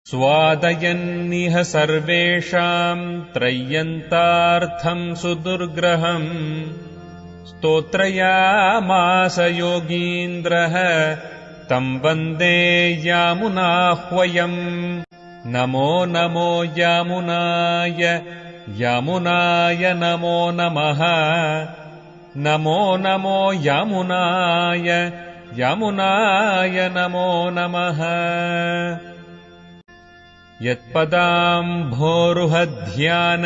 स्वादयन्निह सर्वेषाम् त्रय्यन्तार्थम् सुदुर्ग्रहम् स्तोत्रयामास योगीन्द्रः तम् वन्दे यामुनाह्वयम्। नमो नमो यामुनाय यामुनाय नमो नमः। नमो नमो यामुनाय यामुनाय नमो नमः। यत्पदाम्भोरुहध्यान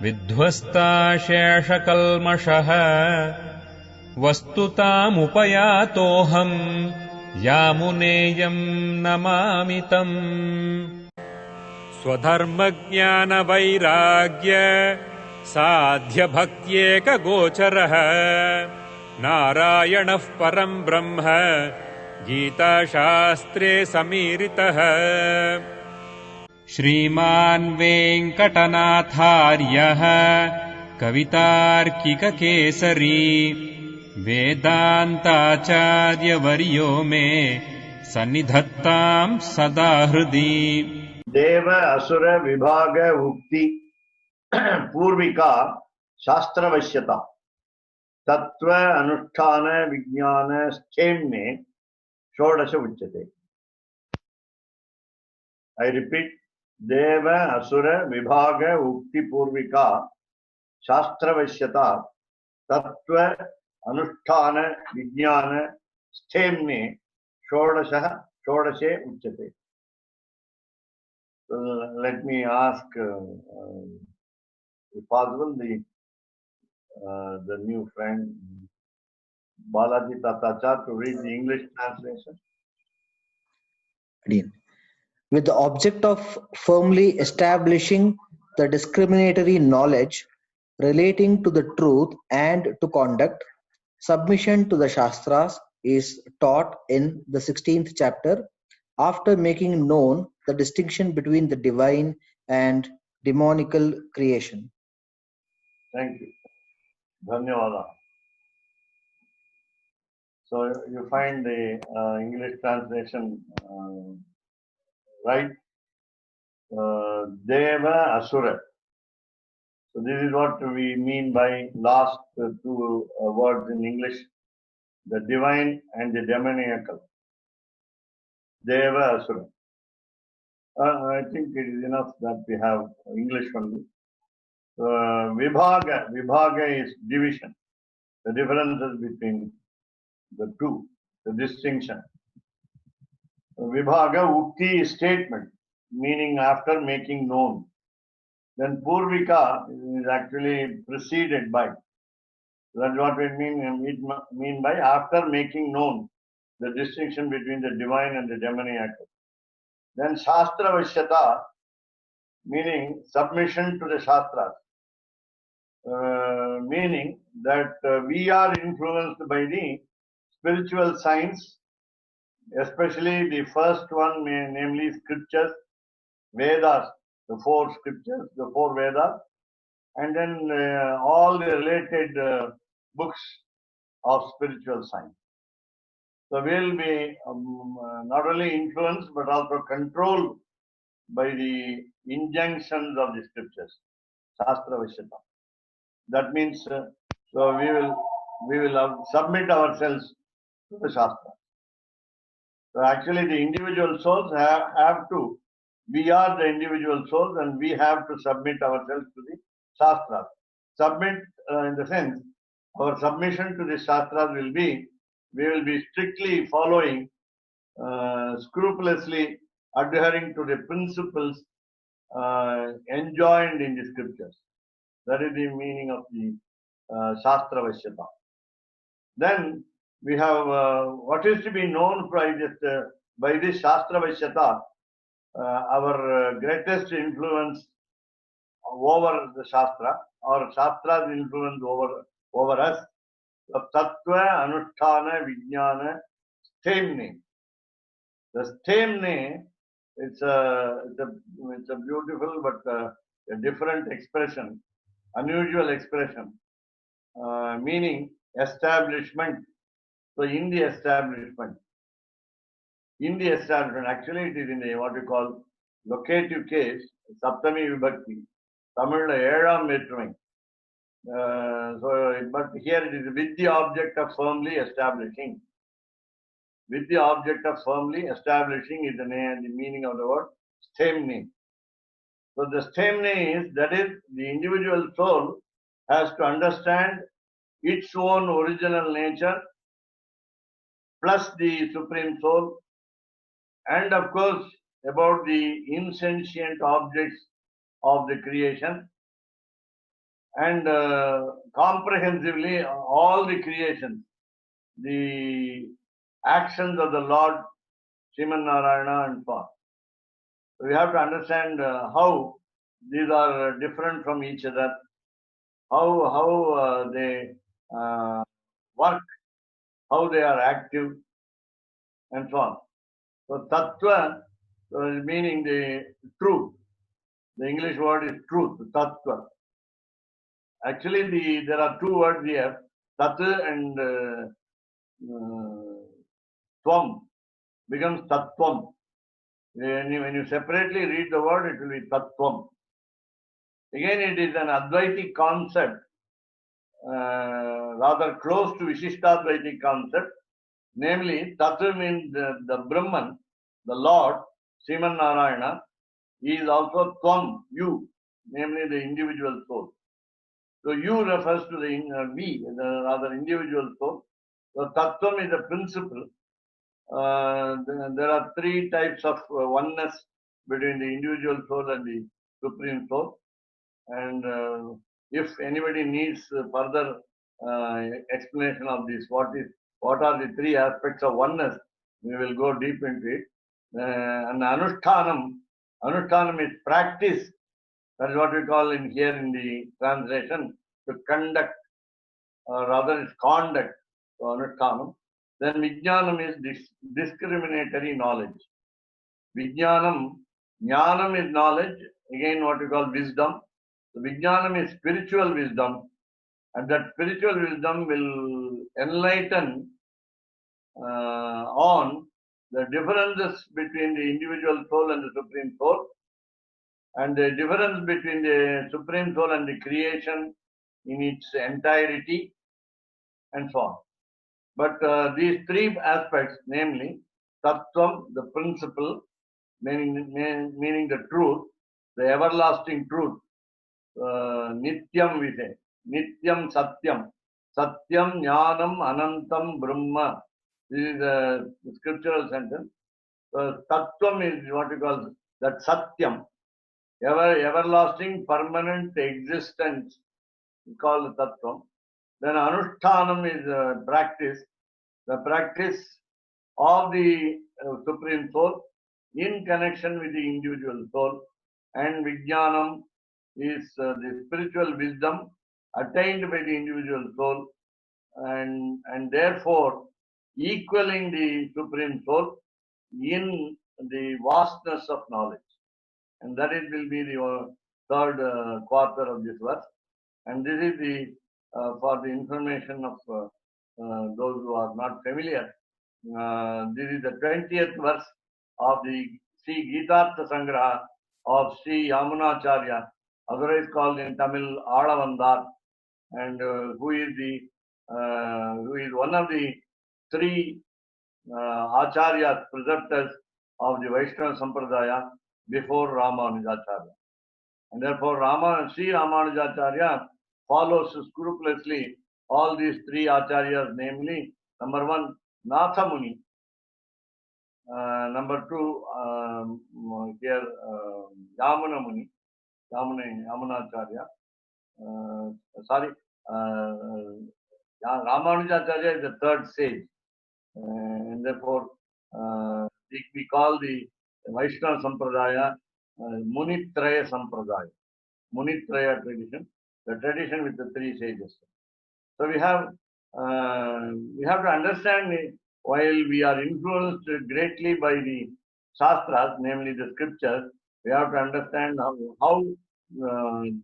विध्वस्ताशेषकल्मषः वस्तुतामुपयातोऽहम् यामुनेयम् नमामि तम्। स्वधर्मज्ञानवैराग्य साध्यभक्त्येकगोचरः नारायणः परम् ब्रह्म गीताशास्त्रे समीरितः। श्रीमान् वेङ्कटनाथार्यः कवितार्किककेसरी वेदान्ताचार्यवर्यो मे सन्निधत्ताम् सदा हृदि। देव असुर विभाग उक्ति पूर्विका शास्त्रवश्यता तत्व अनुष्ठान विज्ञान स्थेम्ने षोडश उच्यते। I repeat, देव असुर विभाग उक्ति पूर्विका शास्त्रवश्यता तत्व अनुष्ठान विज्ञान स्थेम्ने षोडशे उच्यते. Let me ask, if possible, the new friend Balaji Tatachar to read the English translation. With the object of firmly establishing the discriminatory knowledge relating to the truth and to conduct, submission to the Shastras is taught in the 16th chapter after making known the distinction between the divine and demonical creation. Thank you. Dhanyawada. So you find the English translation right? Deva Asura. So this is what we mean by last two words in English, the divine and the demoniacal. Deva Asura. I think it is enough that we have English only. Vibhaga is division. The differences between the two, the distinction. Vibhaga Ukti is statement, meaning after making known. Then Purvika is actually preceded by. That's what we mean by after making known the distinction between the divine and the demoniacal. Then Shastra Vashyata, meaning submission to the Shastras. Meaning that we are influenced by the spiritual science, especially the first one, namely scriptures, Vedas, the four scriptures, the four Vedas, and then all the related books of spiritual science. So we will be not only influenced but also controlled by the injunctions of the scriptures, Shastra Vashyata. That means so we will submit ourselves to the Shastra. So actually the individual souls have to, we are the individual souls and we have to submit ourselves to the Shastras. Submit in the sense, our submission to the Shastras will be, we will be strictly following, scrupulously adhering to the principles enjoined in the scriptures. That is the meaning of the Shastra Vashyata. Then we have what is to be known by this Shastra Vashyata, our greatest influence over the Shastra, or Shastra's influence over us, the Tattva, Anusthana, Vijnana, Stemne. The Stemne, it's a beautiful but a different expression, unusual expression, meaning establishment. So in the establishment, actually it is in the what we call locative case, Saptami Vibhakti, Tamil Ezham Vettumai. But here it is with the object of firmly establishing. With the object of firmly establishing is the meaning of the word stemne. So the stemne is, that is, the individual soul has to understand its own original nature plus the Supreme Soul, and of course about the insentient objects of the creation, and comprehensively all the creations, the actions of the Lord Sriman Narayana and so on. So we have to understand how these are different from each other, how they work, how they are active, and so on. So tattva meaning the truth. The English word is truth, tattva. Actually, there are two words here, tat and tvam becomes tattvam. When you separately read the word, it will be tattvam. Again, it is an Advaitic concept, rather close to Vishishtadvaitic concept. Namely, Tattva means the Brahman, the Lord, Sriman Narayana. He is also Tvam, you, namely the individual soul. So you refers to the we, the rather individual soul. So Tattvam is a principle. There are three types of oneness between the individual soul and the Supreme Soul. And if anybody needs further explanation of this, what are the three aspects of oneness, we will go deep into it. And Anushtanam is practice. That is what we call in the translation, to conduct, or rather it's conduct, so Anushtanam. Then Vijnanam is discriminatory knowledge. Vijnanam, Jnanam is knowledge, again what we call wisdom. So Vijnanam is spiritual wisdom, and that spiritual wisdom will enlighten on the differences between the individual soul and the Supreme Soul, and the difference between the Supreme Soul and the creation in its entirety, and so on. But these three aspects, namely Tattvam, the principle, meaning the truth, the everlasting truth, Nityam we say, Nityam Satyam, Satyam Jnanam Anantam Brahma. This is a scriptural sentence. Tattvam is what we call that Satyam, everlasting permanent existence, we call the Tattvam. Then Anushtanam is practice, the practice of the Supreme Soul in connection with the individual soul. And Vijnanam is the spiritual wisdom attained by the individual soul, and therefore equaling the Supreme Soul in the vastness of knowledge. And that it will be the third quarter of this verse. And this is the for the information of those who are not familiar. This is the 20th verse of the Sri Gitartha Sangraha of Sri Yamunacharya, otherwise called in Tamil Alavandar, and who is one of the three Acharyas, preceptors of the Vaishnava Sampradaya before Ramanujacharya. And therefore Sri Ramanujacharya follows scrupulously all these three Acharyas, namely, number one, Natha Muni, number two, here Yamuna Muni, Yamunacharya, Ramanujacharya is the third sage, and therefore we call the Vaishnava Sampradaya Munitraya Sampradaya, Munitraya tradition, the tradition with the three sages. So we have to understand, while we are influenced greatly by the Shastras, namely the scriptures, we have to understand how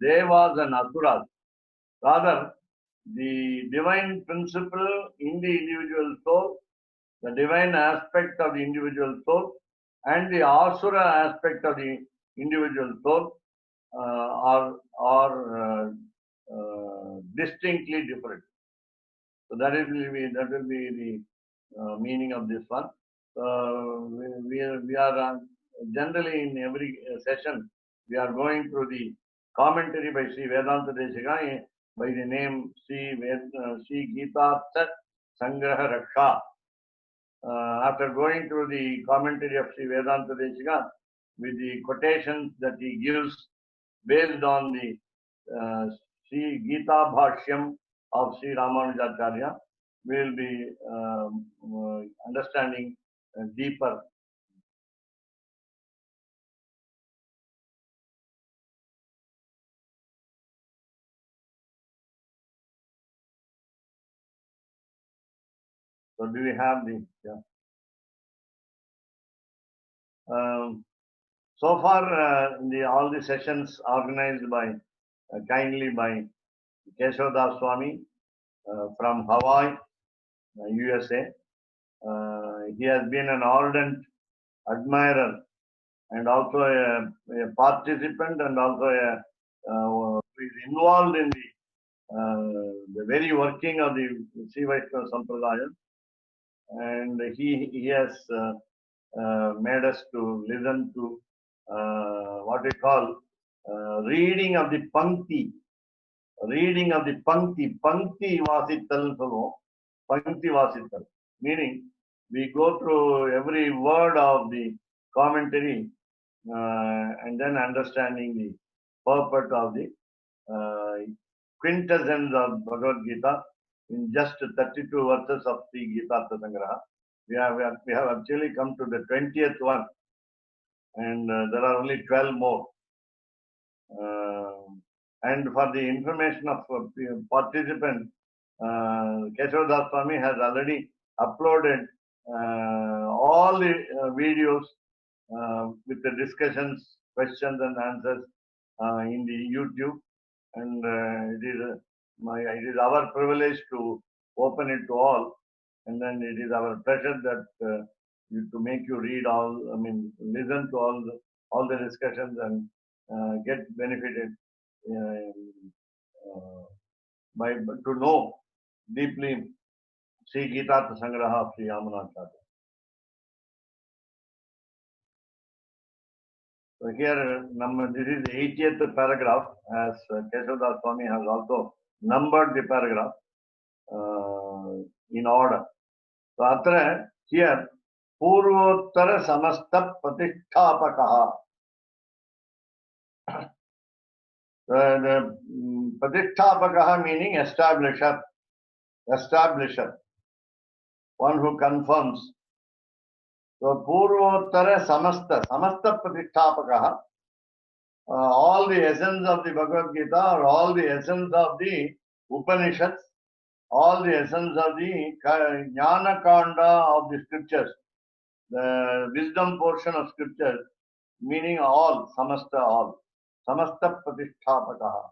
Devas and Asuras, rather the divine principle in the individual soul, the divine aspect of the individual soul, and the asura aspect of the individual soul are distinctly different. So that will be the meaning of this one. We are generally in every session we are going through the commentary by Sri Vedanta Desika by the name Sri Gita Sangraha Raksha. After going through the commentary of Sri Vedanta Desika with the quotations that he gives based on the Sri Gita Bhashyam of Sri Ramanujacharya, we will be understanding deeper. So do we have the, yeah. So far, all the sessions organized by, kindly by Keshav Swami from Hawaii, USA. He has been an ardent admirer and also a participant and also is involved in the very working of the Sri Vaishnava Sampradaya. And he has made us to listen to what we call reading of the Pankti. Reading of the Pankti. Pankti Vasital Salo. Pankti Vasital. Meaning, we go through every word of the commentary and then understanding the purport of the quintessence of Bhagavad Gita in just 32 verses of the Gita Sangraha. We have actually come to the 20th one, and there are only 12 more. And for the information of participants, Keshav Swami has already uploaded all the videos with the discussions, questions and answers in the YouTube, and it is our privilege to open it to all, and then it is our pleasure that to make you read listen to all the discussions and get benefited by to know deeply Sri Gita Sangraha of Sri Ramanujacharya. So here, this is the 80th paragraph, as Keshav Swami has also numbered the paragraph in order. So atra here, Purvottara Samasta Pratisthapakaha. The Pratisthapakaha meaning establisher, one who confirms. So Purvottara Samasta Pratisthapakaha, all the essence of the Bhagavad Gita, or all the essence of the Upanishads, all the essence of the Jnana Kanda of the scriptures, the wisdom portion of scriptures, meaning all, Samasta all, Samasta Pratisthapakaha.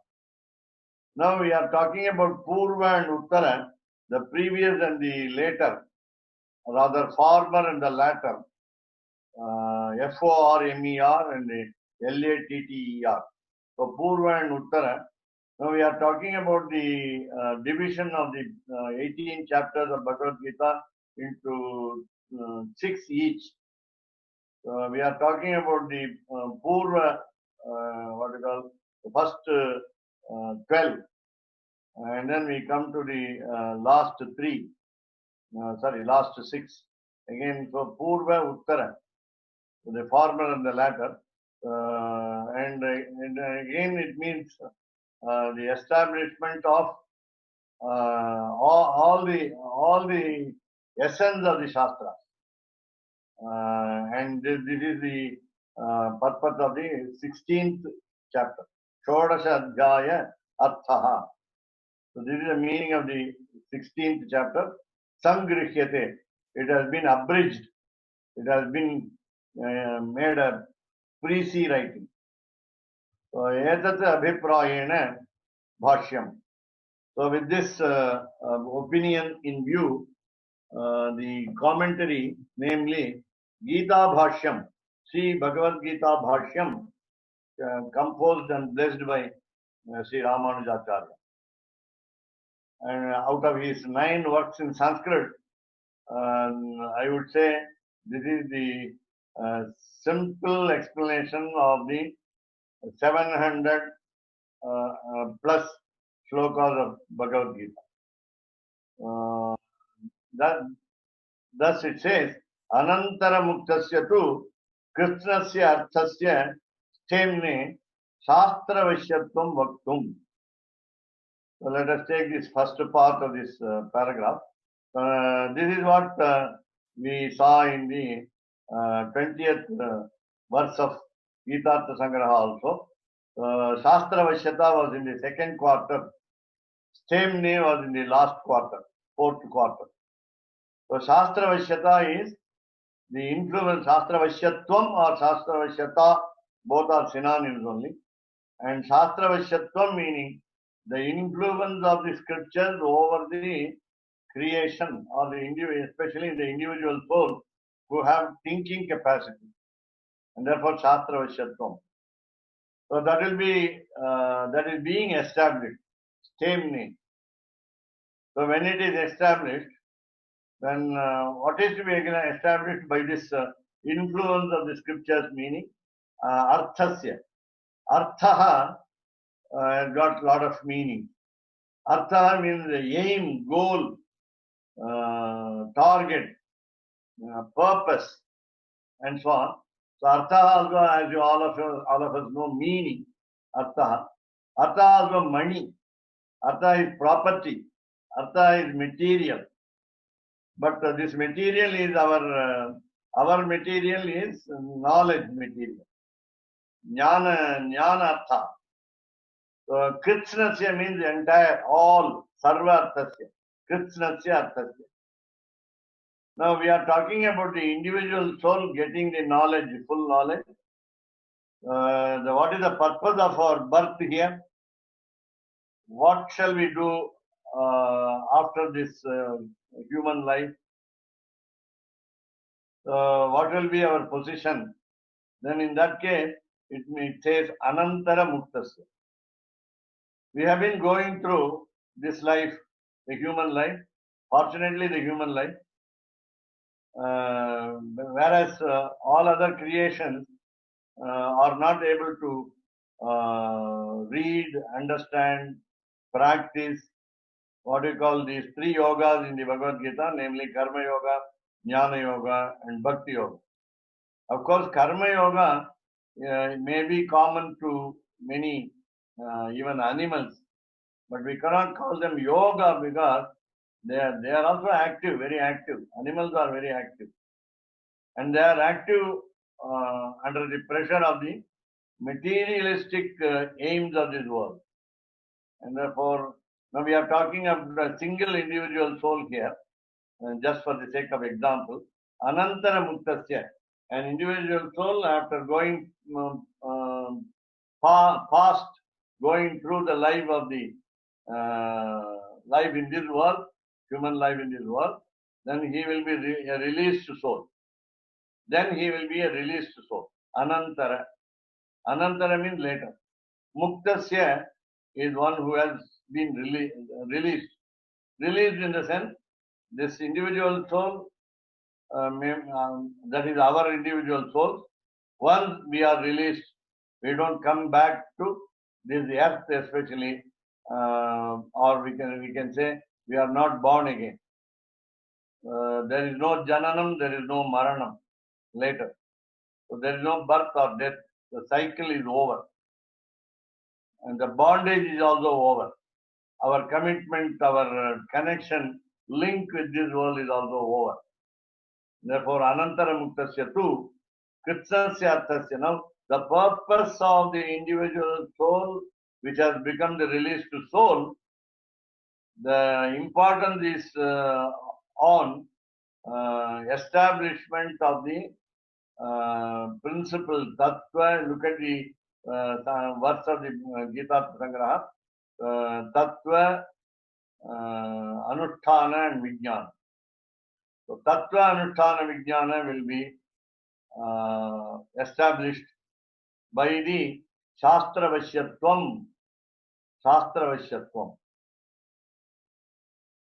Now we are talking about Purva and Uttara, the previous and the later, rather former and the latter, F-O-R-M-E-R and the L-A-T-T-E-R. So Purva and Uttara. Now we are talking about the division of the 18 chapters of Bhagavad Gita into 6 each. So we are talking about the Purva, what we call the first 12, and then we come to the last 6. Again, so Purva, Uttara, the former and the latter, and again it means the establishment of all the essence of the Shastras. And this is the purpose of the 16th chapter. Shodasha Adhyaya Arthaha. So this is the meaning of the 16th chapter. Sangrihyate. It has been abridged. It has been made a pre-C writing. So etat abhiprayena bhashyam. So with this opinion in view, the commentary, namely Gita Bhashyam, Sri Bhagavad Gita Bhashyam, composed and blessed by Sri Ramanujacharya. And out of his 9 works in Sanskrit, I would say this is the simple explanation of the 700 plus shlokas of Bhagavad Gita. Thus it says, Anantara Muktasya tu Krishnasya Arthasya Stemne Shastra Vashyatvam Vaktum. So let us take this first part of this paragraph. This is what we saw in the 20th verse of Gitartha Sangraha also. Shastra Vashyata was in the 2nd quarter. Stemne was in the last quarter, 4th quarter. So Shastra Vashyata is the influence, Shastra Vashyatvam or Shastra Vashyata, both are synonyms only. And Shastra Vashyatvam meaning the influence of the scriptures over the creation or the individual, especially the individual soul who have thinking capacity. And therefore Shastra Vashyatvam. So that will be, that is being established, stemne. So when it is established, then what is to be established by this influence of the scriptures, meaning arthasya. Artha got lot of meaning. Artha means the aim, goal, target, purpose, and so on. So artha also, as you all of us know, meaning. Artha. Artha also money. Artha is property. Artha is material. But this material is our material is knowledge material. Jnana artha. So Krishnasya means entire, all, sarva arthasya. Krishnasya arthasya. Now we are talking about the individual soul getting the knowledge, the full knowledge. What is the purpose of our birth here? What shall we do after this human life? What will be our position? Then in that case, it says Anantara Muktasya. We have been going through this life, the human life, fortunately the human life, whereas all other creations are not able to read, understand, practice what we call these 3 yogas in the Bhagavad Gita, namely Karma Yoga, Jnana Yoga, and Bhakti Yoga. Of course, Karma Yoga may be common to many, even animals, but we cannot call them yoga because they are also active, very active. Animals are very active, and they are active under the pressure of the materialistic aims of this world. And therefore, now we are talking about a single individual soul here, just for the sake of example. Anantara Muktasya, an individual soul after going past, going through the life of the life in this world, human life in this world, then he will be a released soul. Then he will be a released soul. Anantara. Anantara means later. Muktasya is one who has been released. Released in the sense, this individual soul, that is our individual souls, once we are released, we don't come back to this earth especially, or we can say we are not born again. There is no jananam, there is no maranam later. So there is no birth or death. The cycle is over. And the bondage is also over. Our commitment, our connection, link with this world is also over. Therefore, Anantara Muktasya tu, Krishnasya Arthasya. Now, the purpose of the individual soul, which has become the released soul, the importance is on establishment of the principle tattva. Look at the verse of the Gita Sangraha, tattva, anusthana and vijnana. So tattva, anusthana, vijnana will be established by the Shastravashyatvam. Shastravashyatvam.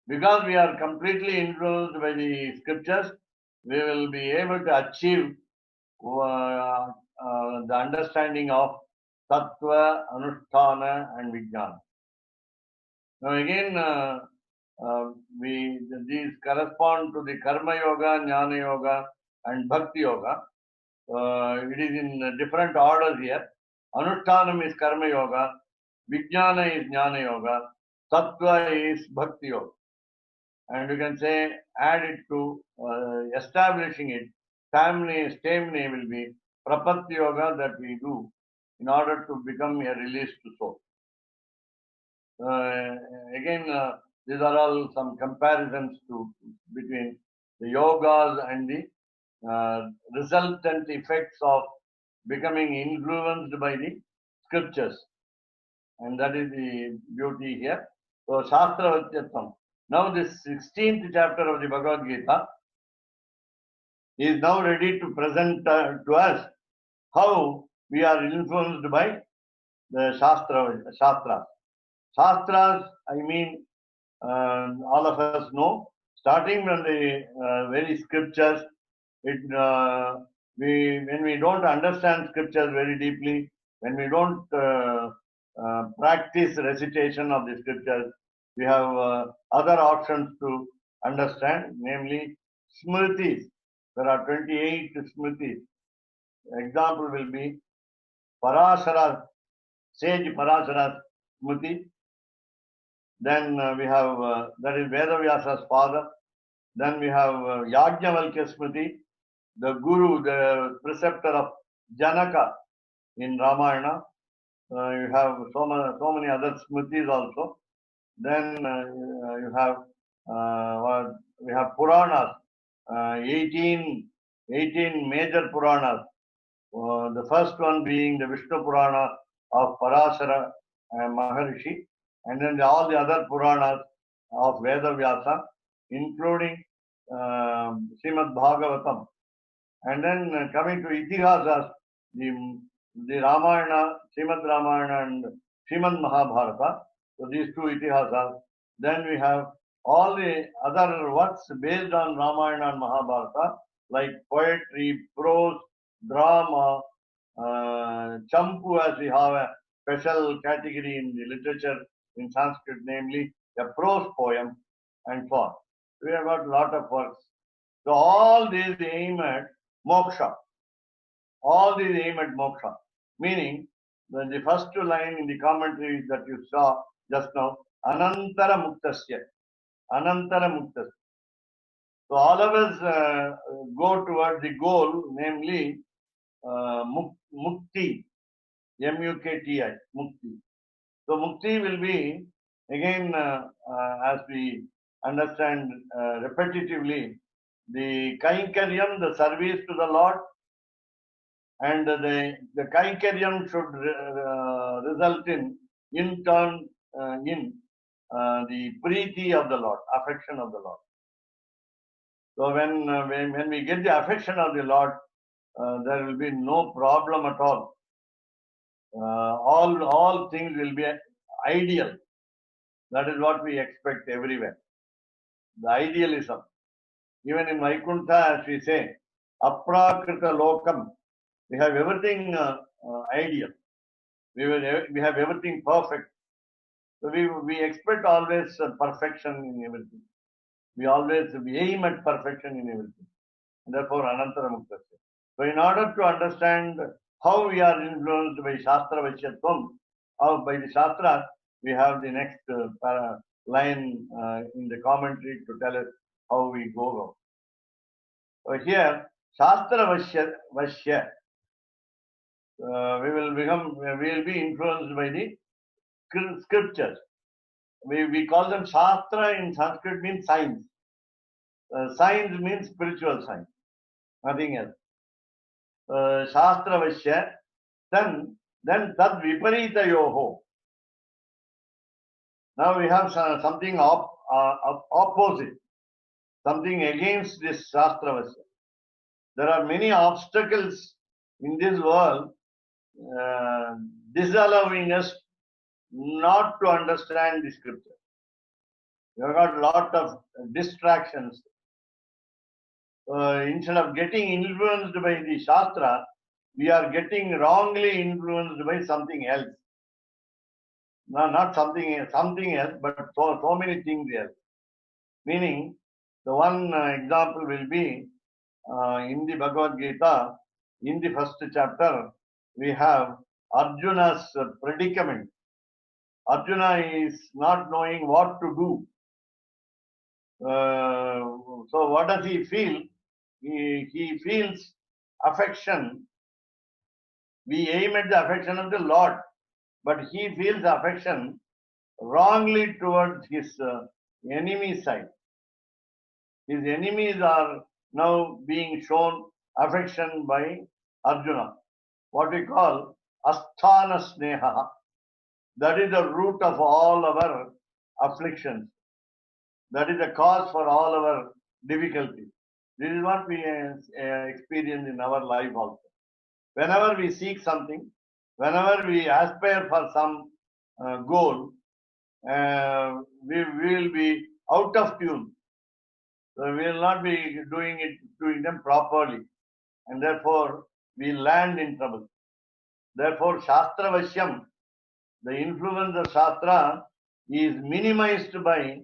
Because we are completely influenced by the scriptures, we will be able to achieve the understanding of Tattva, Anusthana and Vijnana. Now again, these correspond to the Karma Yoga, Jnana Yoga and Bhakti Yoga. It is in different orders here. Anushtanam is Karma Yoga, Vijnana is Jnana Yoga, Tattva is Bhakti Yoga. And you can say, add it to establishing it, stamina will be Prapatti Yoga that we do in order to become a released soul. Again, these are all some comparisons between the yogas and the resultant effects of becoming influenced by the scriptures. And that is the beauty here. So, Shastra Vachyatam. Now, this 16th chapter of the Bhagavad Gita is now ready to present to us how we are influenced by the Shastras. Shastras, I mean, all of us know, starting from the very scriptures, when we don't understand scriptures very deeply, when we don't practice recitation of the scriptures, we have other options to understand, namely smritis. There are 28 smritis. Example will be Parashara, sage Parashara smriti. Then we have, that is Vedavyasa's father. Then we have Yajnavalkya smriti, the guru, the preceptor of Janaka in Ramayana. You have so many other smritis also. Then you have we have Puranas, 18 major Puranas. The first one being the Vishnu Purana of Parashara Maharishi, and then all the other Puranas of Vedavyasa, including Srimad Bhagavatam. And then coming to Itihasas, the Ramayana, Srimad Ramayana and Srimad Mahabharata. So these two Itihasas. Then we have all the other works based on Ramayana and Mahabharata, like poetry, prose, drama, Champu, as we have a special category in the literature in Sanskrit, namely a prose poem, and so on. We have got a lot of works. So all these aim at moksha. All these aim at moksha. Meaning, the first line in the commentary that you saw just now, Anantara Muktasya. Anantara Muktasya. So all of us go towards the goal, namely Mukti. M-U-K-T-I. Mukti. So Mukti will be, again, as we understand repetitively, the Kainkaryam, the service to the Lord, and the Kainkaryam should result in turn in the Preeti of the Lord, affection of the Lord. So when we get the affection of the Lord, there will be no problem at all. All things will be ideal. That is what we expect everywhere. The idealism. Even in Vaikuntha, as we say, Aprakrita Lokam, we have everything ideal. We have everything perfect. So we expect always perfection in everything. We aim at perfection in everything. And therefore, Anantara Muktasya. So in order to understand how we are influenced by Shastra Vachyatvam, or by the Shastra, we have the next line in the commentary to tell us how we go about. So here, Shastra Vashya, we will be influenced by the scriptures. We call them Shastra in Sanskrit means science. Science means spiritual science, nothing else. Shastra Vashya, then Tad Viparita Yoho. Now we have something opposite, something against this Shastra Vashya. there are many obstacles in this world disallowing us not to understand the scripture. You have got a lot of distractions. Instead of getting influenced by the Shastra, we are getting wrongly influenced by something else. No, not something else, but so many things else. Meaning, the one example will be in the Bhagavad Gita, in the first chapter, we have Arjuna's predicament. Arjuna is not knowing what to do. So what does he feel? He feels affection. We aim at the affection of the Lord, but he feels affection wrongly towards his enemy side. His enemies are now being shown affection by Arjuna. What we call asthana sneha. That is the root of all our afflictions. That is the cause for all our difficulties. This is what we experience in our life also. Whenever we seek something, whenever we aspire for some goal, we will be out of tune. So we will not be doing them properly, and therefore we land in trouble. Therefore, Shastra Vashyam, the influence of Shastra, is minimized by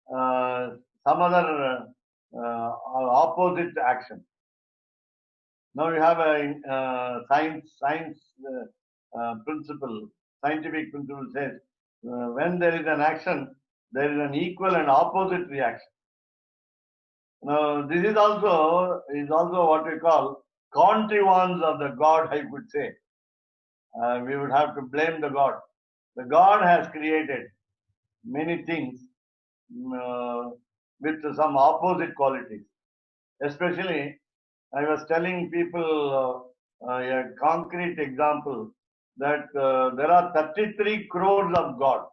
some other opposite action. Now we have a science principle, scientific principle says when there is an action, there is an equal and opposite reaction. Now this is also what we call contrivance of the God, I would say. We would have to blame the God. The God has created many things with some opposite qualities. Especially, I was telling people a concrete example that there are 33 crores of God.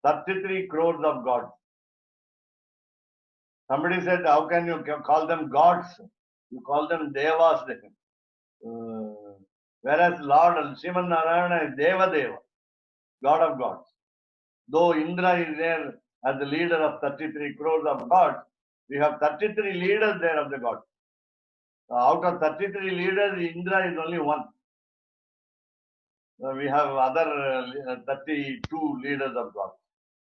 33 crores of gods. Somebody said, how can you call them gods? You call them devas. Whereas Lord Sriman Narayana is Deva Deva, God of gods. Though Indra is there as the leader of 33 crores of gods, we have 33 leaders there of the gods. Out of 33 leaders, Indra is only one. We have other 32 leaders of gods.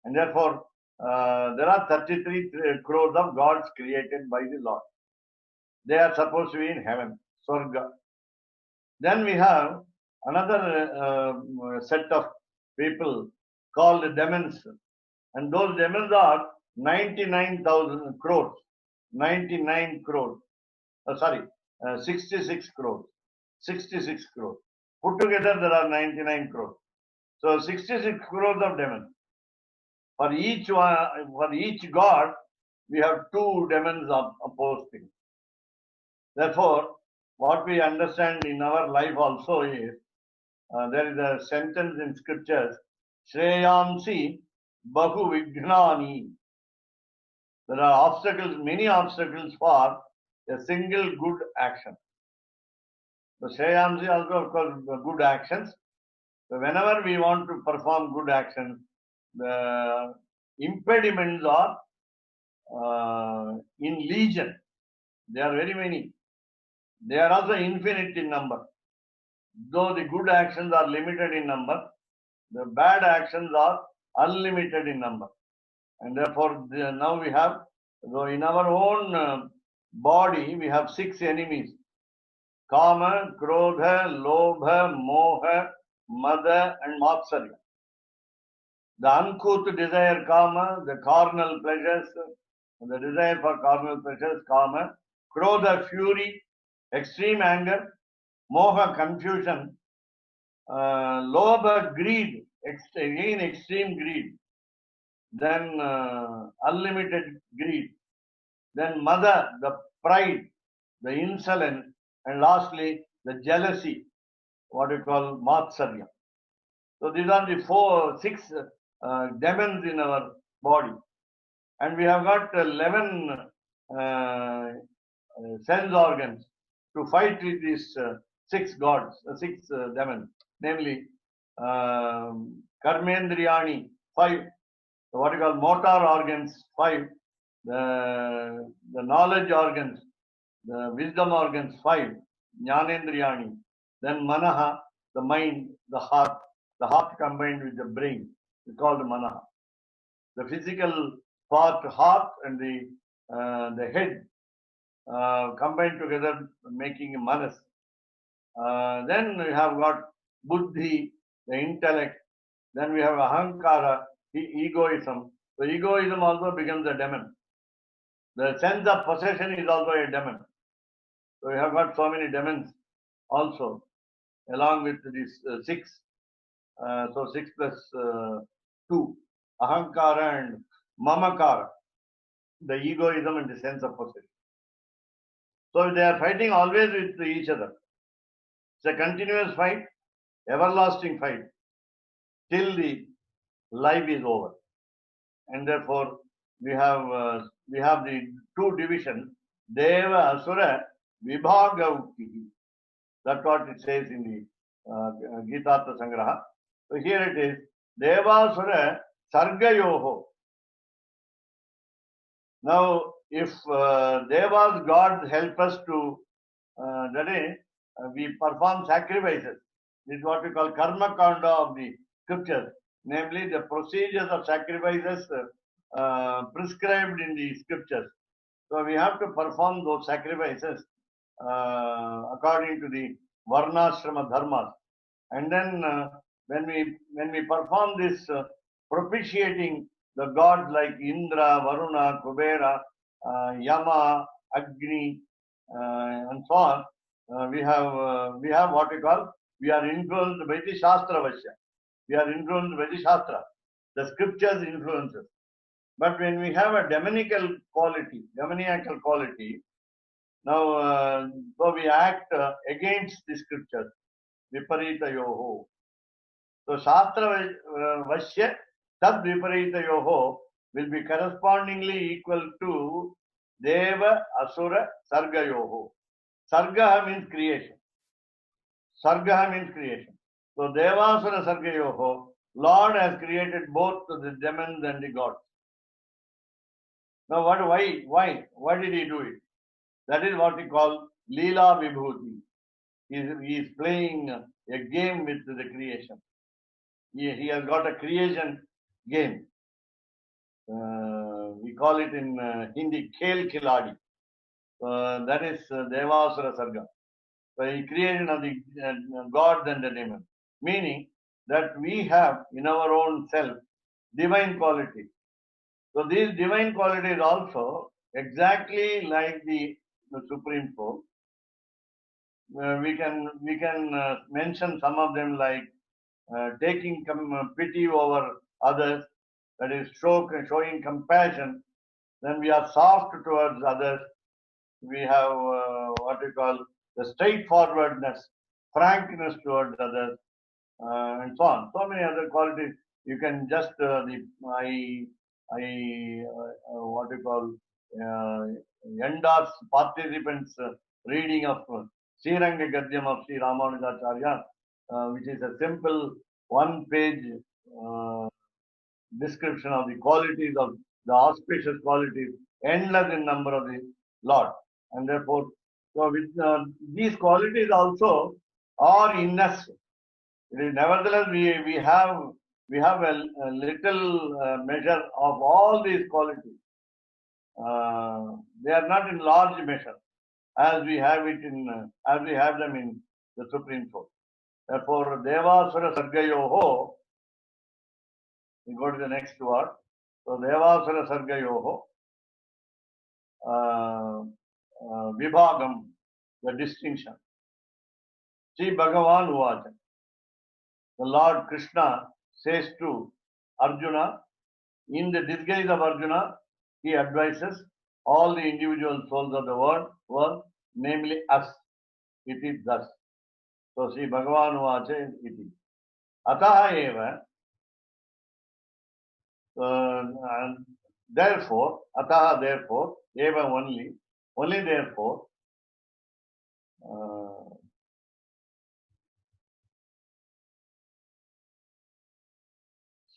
And therefore, there are 33 crores of gods created by the Lord. They are supposed to be in heaven, Swarga. Then we have another set of people called demons. And those demons are 99,000 crores. 99 crores. 66 crores. 66 crores. Put together, there are 99 crores. So 66 crores of demons. For each god, we have two demons opposing. Therefore, what we understand in our life also is there is a sentence in scriptures, Shreyamsi Bahu Vignani. There are obstacles, many obstacles for a single good action. So Shreyamsi also, of course, good actions. So whenever we want to perform good actions, the impediments are in legion. They are very many. They are also infinite in number. Though the good actions are limited in number, the bad actions are unlimited in number. And therefore, now we have, so in our own body, we have 6 enemies. Kama, Krodha, Lobha, Moha, Mada and Matsarya. The uncouth desire, Kama, the carnal pleasures, the desire for carnal pleasures, Kama, Krodha, fury, extreme anger, Moha, confusion, Lobha, greed, again extreme greed, then unlimited greed, then Mada, the pride, the insolence, and lastly, the jealousy, what we call Matsarya. So these are the 6 demons in our body. And we have got 11 sense organs to fight with these six gods, six demons, namely Karmendriyani, five, what you call motor organs, five, the knowledge organs, the wisdom organs, five, Jnanendriyani, then Manaha, the mind, the heart combined with the brain, is called Manaha. The physical part, heart, and the head combined together, making Manas. Then we have got Buddhi, the intellect. Then we have Ahankara, the egoism. So egoism also becomes a demon. The sense of possession is also a demon. So we have got so many demons also, along with these six. So 6 plus 2, Ahankara and Mamakara, the egoism and the sense of possession. So they are fighting always with each other. It's a continuous fight, everlasting fight, till the life is over. And therefore, we have the two divisions, Deva Asura Vibhaga Ukti. That's what it says in the Gita Sangraha. So here it is, Devasura Sargayoho. Now, if Devas, God help us to, we perform sacrifices. This is what we call Karma Kanda of the scriptures, namely the procedures of sacrifices prescribed in the scriptures. So we have to perform those sacrifices according to the Varnashrama Dharmas. And then when we perform this propitiating the gods like Indra, Varuna, Kubera, Yama, Agni, and so on, we have what we call, we are influenced by the Shastra Vasya. We are influenced by the Shastra. The scriptures influence us. But when we have a demoniacal quality, now so we act against the scriptures. Viparita yoho. So Shastra Vasya Tad Viparita yoho will be correspondingly equal to Deva Asura Sarga yoho. Sarga means creation. Sarga means creation. So Devasura Sarga yoho, Lord has created both the demons and the gods. Now why did he do it? That is what we call Leela Vibhuti. He is playing a game with the creation. He has got a creation game. We call it in Hindi Khel Khiladi. That is Devasura Sarga. So he created the gods and the demons. Meaning that we have in our own self divine qualities. So these divine qualities also, exactly like the Supreme Soul, we can mention some of them like taking pity over others, that is showing compassion. Then we are soft towards others. We have what we call the straightforwardness, frankness towards others, and so on. So many other qualities. You can just what we call endorse participants' reading of Sriranga Gadyam of Sri Ramanujacharya, which is a simple one-page description of the qualities of the auspicious qualities, endless in number of the Lord. And therefore, so with these qualities also are in us. Nevertheless, we have a little measure of all these qualities. They are not in large measure as we have them in the Supreme Soul. Therefore, Devasura Sargayoho, we go to the next word. So, Devasura Sargayoho, Vibhagam, the distinction. Sri Bhagavan Uvacha. The Lord Krishna says to Arjuna, in the disguise of Arjuna, he advises all the individual souls of the world, namely us. It is thus. So, Sri Bhagavan Uvacha it is. Ataha eva, therefore, eva only therefore,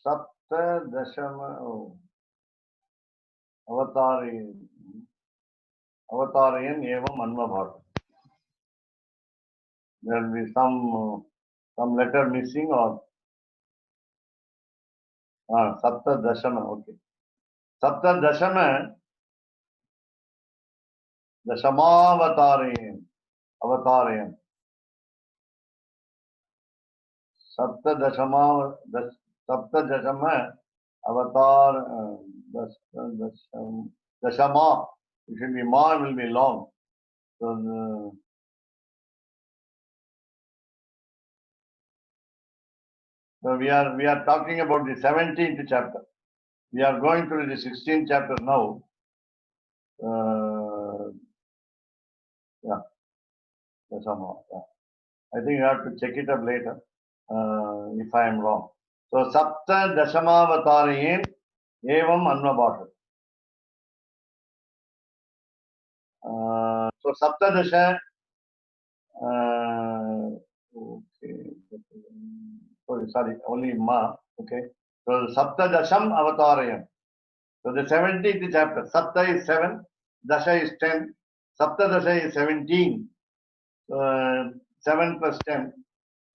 Saptadashama Avatarayan evam Anvabhat. There will be some letter missing or Saptadashama. Okay. Saptadashama Dashamavatareyan. Avatarayan. Saptadashama Avatar Dashama. It should be Ma will be long. So we are talking about the 17th chapter. We are going through the 16th chapter now. Dashama. I think you have to check it up later if I am wrong. So Sapta Dashamavatareyan evam Anvabhat. So Saptadasha, okay, sorry, only Ma, okay. So Saptadasham Avatarayan. So the 17th chapter, Sapta is 7, Dasha is 10, Saptadasha is 17, 7 plus 10.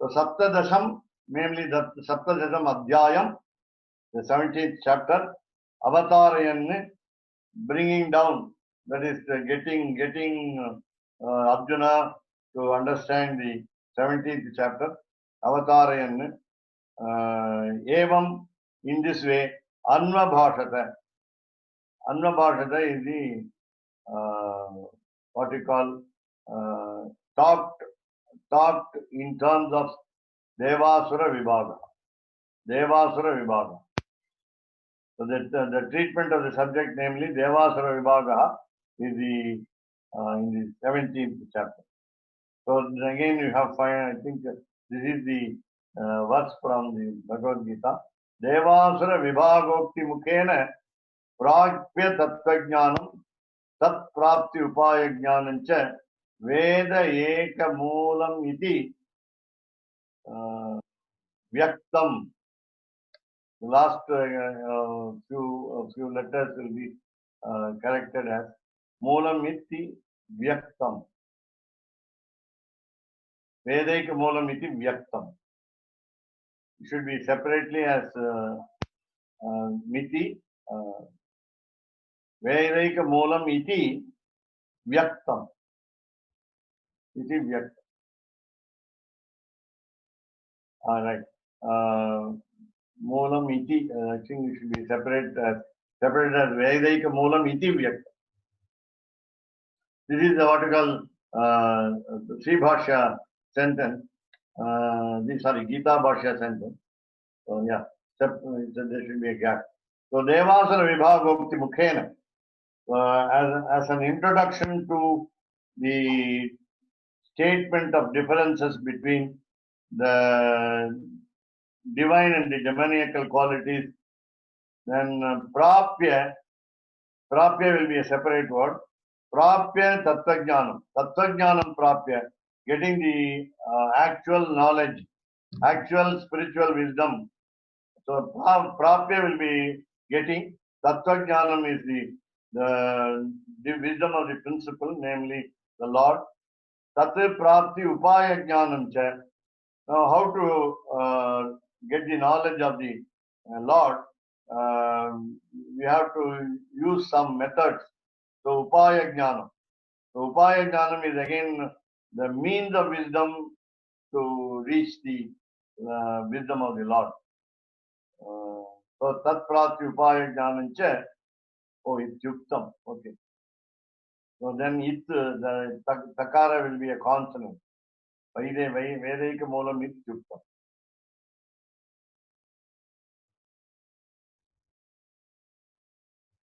So Saptadasham, namely the Saptadasham Adhyayam, the 17th chapter, Avatarayan, bringing down, that is getting Arjuna to understand the 17th chapter, Avatarayan, evam, in this way, Anvabhashata. Anvabhashata is the, what we call, talked in terms of Devasura Vibhaga. Devasura Vibhaga. So the treatment of the subject, namely Devasura Vibhaga, is in the 17th chapter. So again you have find, I think this is the verse from the Bhagavad Gita. Devasura Vibhagokti Mukhena Pragpya Tattvajnanam Tat Prapti Upaya Jnanancha Veda Eka Moolam Iti Vyaktam. The last few letters will be corrected as Moolam Iti Vyaktam. Vedaika Moolam Iti Vyaktam. It should be separately as Miti. Vedaika Moolam Iti Vyaktam. Iti Vyaktam. All right. Moolam Iti, I think it should be separated as Vedaika Moolam Iti Vyaktam. This is what we call Sri Bhashya sentence. Gita Bhashya sentence. So yeah, there should be a gap. So Devasana Vibhagokti Mukhena, as an introduction to the statement of differences between the divine and the demoniacal qualities, then Prapya will be a separate word. Prapya Tattvajnanam. Tattvajnanam Prapya, getting the actual knowledge, actual spiritual wisdom. So Prapya will be getting. Tattvajnanam is the wisdom of the principle, namely the Lord. Tat Prapti Upaya Jnanam cha. Now how to get the knowledge of the Lord? We have to use some methods. So Upaya Jnanam. So Upaya Jnanam is again the means of wisdom to reach the wisdom of the Lord. So Tat Prati Upaya Jnanam cha. Oh, it's Yuktam. Okay. So then the Takara will be a consonant. Vedaika Moolam it Yuktam.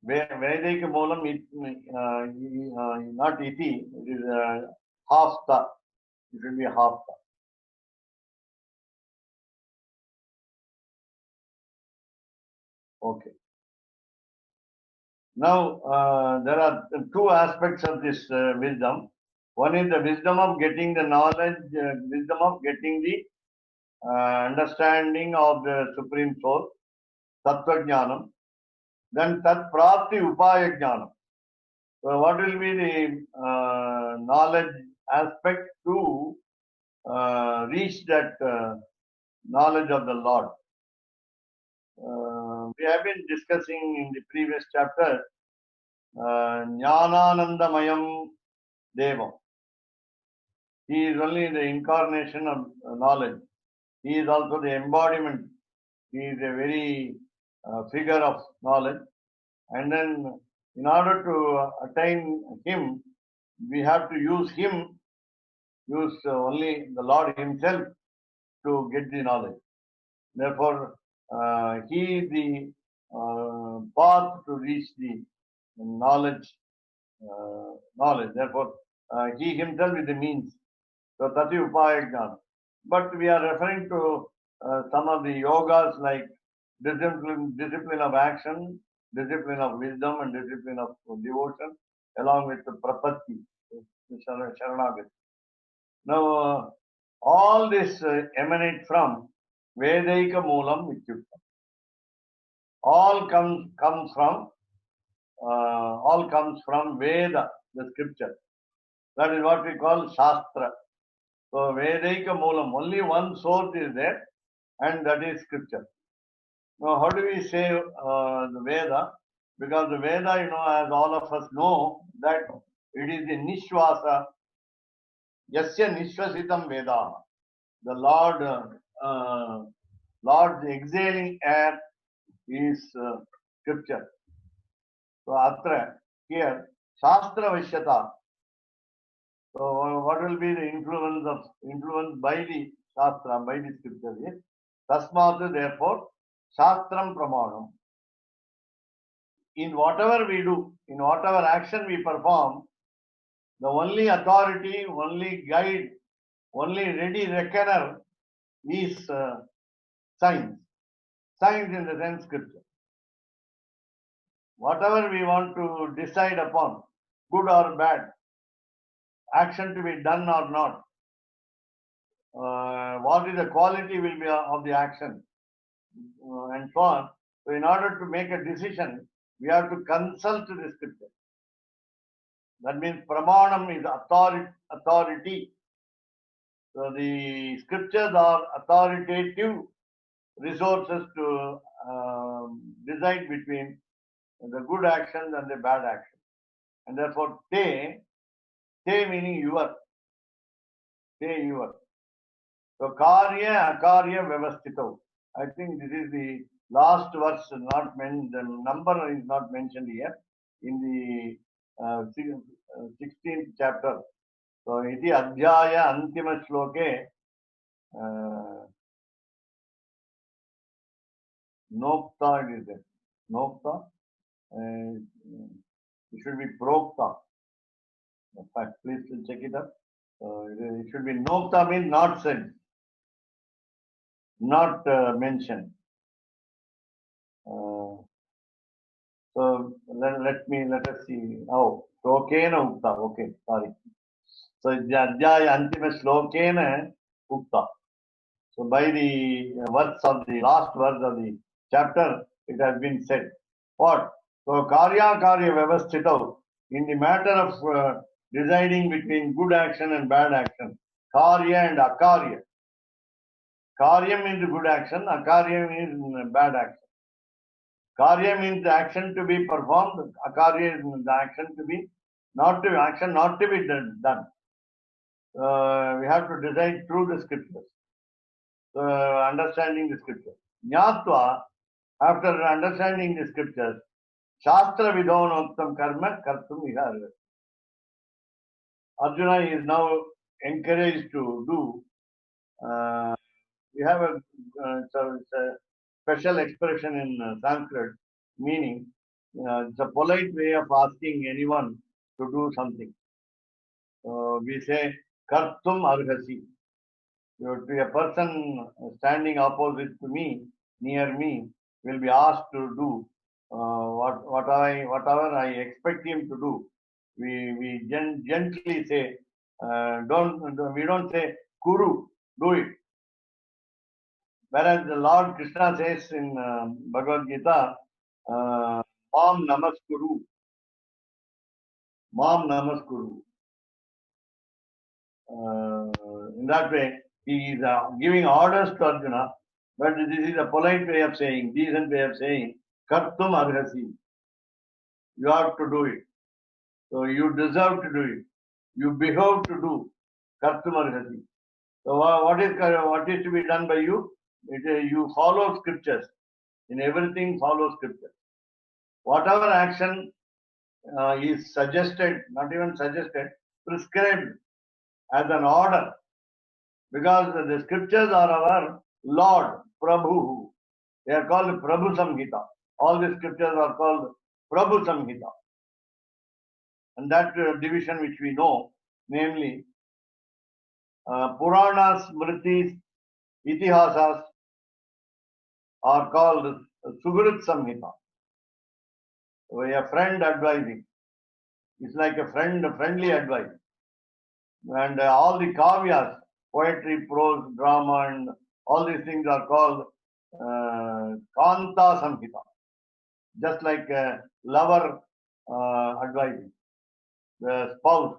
Vedaika Moolam it not iti, it is half ta. It will be half ta. Okay. Now there are two aspects of this wisdom. One is the wisdom of getting the knowledge, wisdom of getting the understanding of the Supreme Soul, Tattva Jnanam. Then Tat Prapti Upaya Jnanam. So what will be the knowledge aspect to reach that knowledge of the Lord? We have been discussing in the previous chapter Jnananandamayam Devam. He is only the incarnation of knowledge. He is also the embodiment. He is a very figure of knowledge. And then in order to attain him, we have to use him, use only the Lord himself to get the knowledge. Therefore, he is the path to reach the knowledge. Therefore, he himself is the means. So, Tati Upaya Jnana. But we are referring to some of the yogas like discipline of action, discipline of wisdom, and discipline of devotion, along with the prapatti, Sharanagati. Now, all this emanate from Vedaika Moolam Vityukta. All comes from Veda, the scripture. That is what we call Shastra. So Vedaika Moolam, only one source is there, and that is scripture. Now, how do we say the Veda? Because the Veda, as all of us know, that it is the Nishwasa, Yasya Nishwasitam Veda. The Lord's exhaling air is scripture. So, Atra, here, Shastra Vishyata. So, what will be the influence by the Shastra, by the scripture is Tasmatu, therefore, Shastram Pramanam. In whatever we do, in whatever action we perform, the only authority, only guide, only ready reckoner is science. Science in the sense scripture. Whatever we want to decide upon, good or bad, action to be done or not, what is the quality will be of the action, and so on. So in order to make a decision, we have to consult the scripture. That means pramanam is authority. So the scriptures are authoritative resources to decide between the good actions and the bad actions. And therefore, te meaning your. So karya, akarya, vyavastito. I think this is the last verse, the number is not mentioned here in the 16th chapter. So, iti adhyaya antima shloke nokta it is there. Nokta. It should be prokta. In fact, please check it up. It should be nokta means not said, not mentioned. So let us see. Oh, Shlokena Ukta. Okay, sorry. So Adhyaya Antima Shlokena Ukta. So by the words of the last verse of the chapter, it has been said. What? So Karya Vyavasthita, in the matter of deciding between good action and bad action, Karya and Akarya. Karya means good action, Akarya means bad action. Karya means the action to be performed, Akarya is the action to be not to be done. We have to decide through the scriptures. Understanding the scriptures. Jnatva, after understanding the scriptures, Shastra Vidonoktam Karma Kartum Viharva. Arjuna is now encouraged to do. We have a special expression in Sanskrit, meaning it's a polite way of asking anyone to do something. We say Kartum Arhasi. To a person standing opposite to me, near me, will be asked to do whatever I expect him to do. We gently say We don't say Kuru, do it. Whereas the Lord Krishna says in Bhagavad Gita, Mam Namaskuru. Mam Namaskuru. In that way, he is giving orders to Arjuna, but this is a polite way of saying, decent way of saying, Kartum Arhasi. You have to do it. So you deserve to do it. You behave to do. Kartum Arhasi. So what is to be done by you? You follow scriptures. In everything, follow scriptures. Whatever action is suggested, not even suggested, prescribed as an order, because the scriptures are our Lord, Prabhu. They are called Prabhu Samhita. All the scriptures are called Prabhu Samhita. And that division which we know, namely Puranas, Smritis, Itihasas are called Sugrit Samhita. So a friend advising. It's like a friendly advice. And all the kavyas, poetry, prose, drama, and all these things are called Kanta Samhita. Just like a lover advising. The spouse,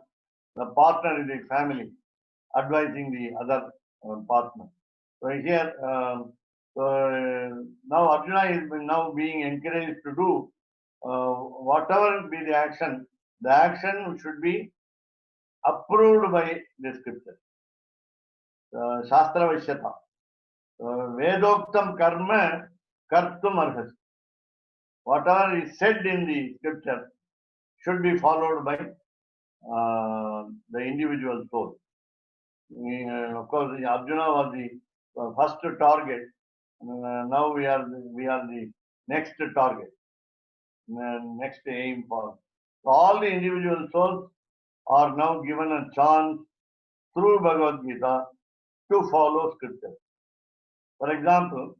the partner in the family, advising the other partner. So here, now Arjuna is now being encouraged to do whatever be the action should be approved by the scripture. Shastra Vaishyata. Vedoktam karma kartum arhasi. Whatever is said in the scripture should be followed by the individual soul. Of course, Arjuna was the first target. Now we are the next target, next aim for. So all the individual souls are now given a chance through Bhagavad Gita to follow scripture. For example,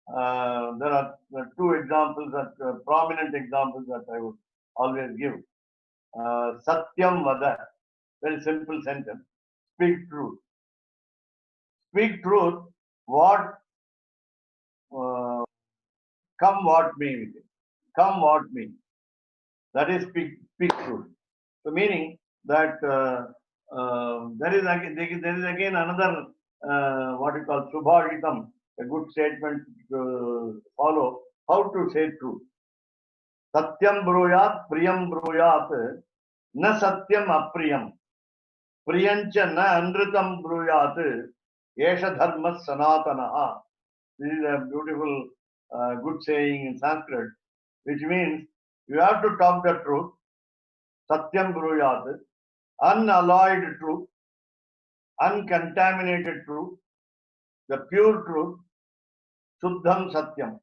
there are two examples, prominent examples that I would always give. Satyam Vada, very simple sentence. Speak truth. Speak truth, what come what may with it. Come what may. That is speak truth. So meaning that there is again another what you call Subhagitam, a good statement to follow, how to say truth. Satyam bruyat, priyam bruyat, na satyam apriyam. Priyancha na anritam bruyat, yesha dharma sanatanaha. This is a beautiful, good saying in Sanskrit, which means you have to talk the truth, satyam bruyat, unalloyed truth, uncontaminated truth, the pure truth, Shuddham Satyam.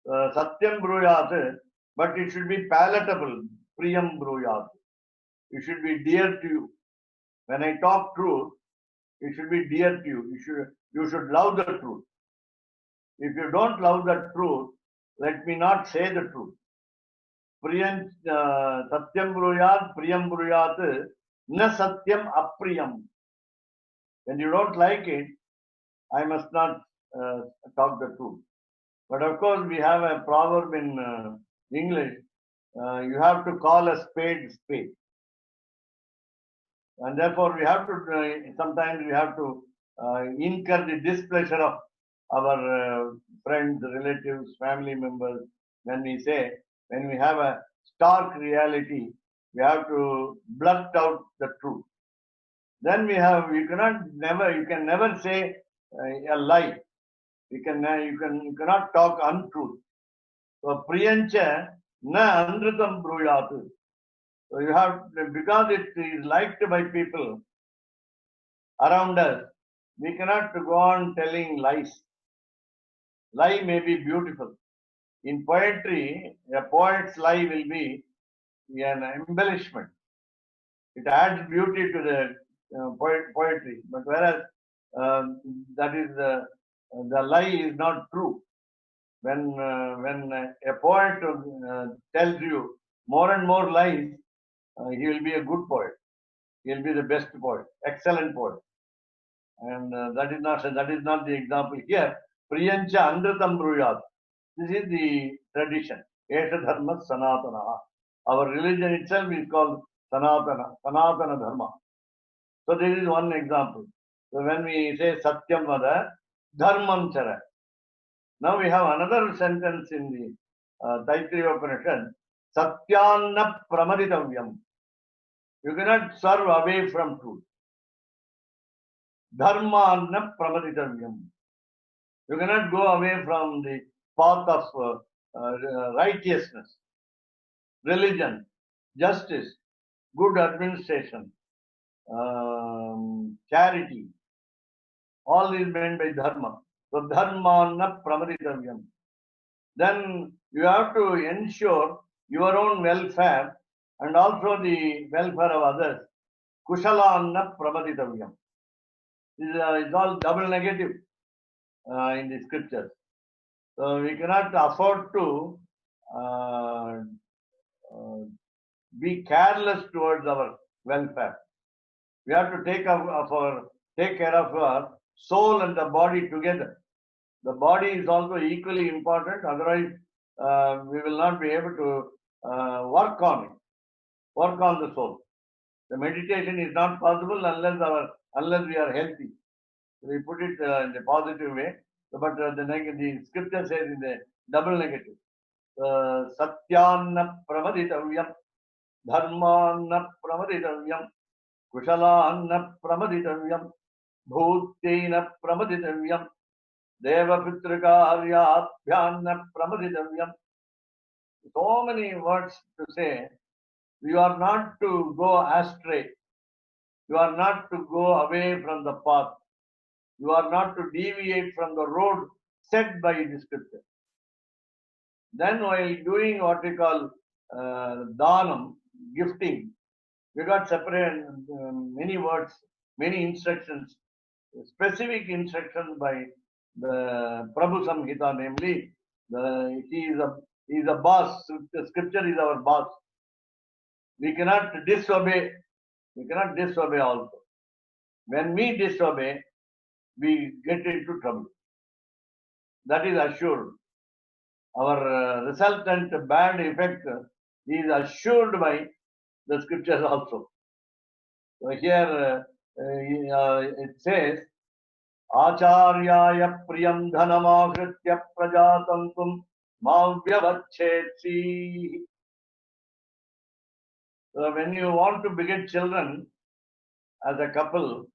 Satyam Bruyat, but it should be palatable, Priyam Bruyat. It should be dear to you. When I talk truth, it should be dear to you. You should love the truth. If you don't love the truth, let me not say the truth. Priyam Satyam Bruyat, Priyam Bruyat, na Satyam Apriyam. When you don't like it, I must not talk the truth. But of course, we have a proverb in English, you have to call a spade spade. And therefore, we have to, sometimes we have to incur the displeasure of our friends, relatives, family members, when we have a stark reality, we have to blurt out the truth. Then you can never say a lie. You cannot talk untruth. So priyancha na anritam bruyat. So you have, because it is liked by people around us, we cannot go on telling lies. Lie may be beautiful. In poetry, a poet's lie will be an embellishment. It adds beauty to the poetry. But whereas that is the lie is not true. When a poet tells you more and more lies, he will be a good poet. he'll be the best poet, excellent poet. And that is not the example here. Priyancha Andratam Bruyat. This is the tradition. Esha Dharma Sanatana. Our religion itself is called Sanatana Dharma. So this is one example. So when we say Satyam Vada, Dharmam Chara. Now we have another sentence in the Taittiriya Upanishad. Satyanna Pramaditavyam. You cannot serve away from truth. Dharmanna Pramaditavyam. You cannot go away from the path of righteousness, religion, justice, good administration, charity. All is meant by dharma. So dharmanna pramaditavyam. Then you have to ensure your own welfare and also the welfare of others. Kushalanna pramaditavyam. It's all double negative in the scriptures. So we cannot afford to be careless towards our welfare. We have to take care of our soul and the body together. The body is also equally important. Otherwise, we will not be able to work on the soul. The meditation is not possible unless we are healthy. We put it in the positive way, but the scripture says in the double negative. Satyanna pramaditavyam, dharmanna pramaditavyam, kushalanna pramaditavyam, bhutena pramaditavyam, devapitrikaryabhyanna pramaditavyam. So many words to say. You are not to go astray. You are not to go away from the path. You are not to deviate from the road set by the scripture. Then while doing what we call dhanam, gifting, we got separate many words, many instructions, specific instructions by the Prabhu Samhita, namely, he is a boss. The scripture is our boss. We cannot disobey. We cannot disobey also. When we disobey, we get into trouble. That is assured. Our resultant bad effect is assured by the scriptures also. So here it says, Acharyaya priyam dhanamagritya prajatantum mavyavachetsi. So when you want to beget children as a couple,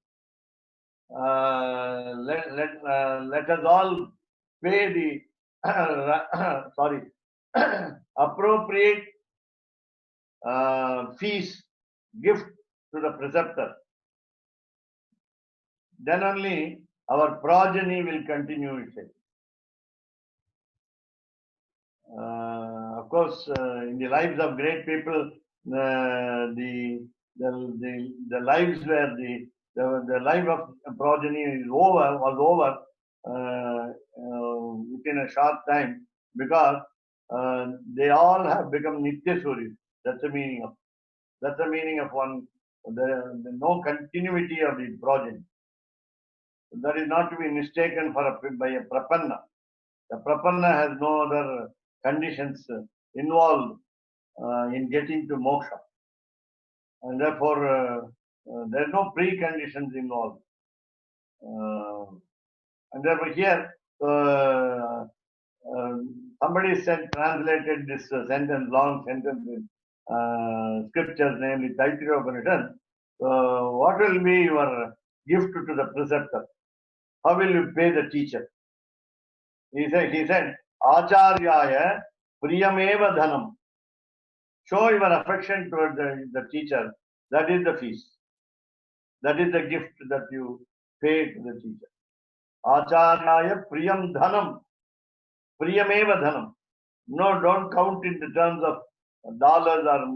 let us all pay the appropriate fees, gift to the preceptor. Then only our progeny will continue itself. Of course, in the lives of great people, the lives where the life of progeny was over within a short time, because they all have become Nityasuris. That's the meaning of one. The no continuity of the progeny. That is not to be mistaken by a prapanna. The prapanna has no other conditions involved in getting to moksha, and therefore there are no preconditions involved. And therefore here somebody translated this long sentence in scriptures, namely Taittiriya Upanishad. What will be your gift to the preceptor? How will you pay the teacher? He said, Acharyaya priyameva dhanam. Show your affection toward the teacher. That is the feast. That is the gift that you pay to the teacher. Acharyaya priyam dhanam. Priyameva dhanam. No, don't count in the terms of dollars or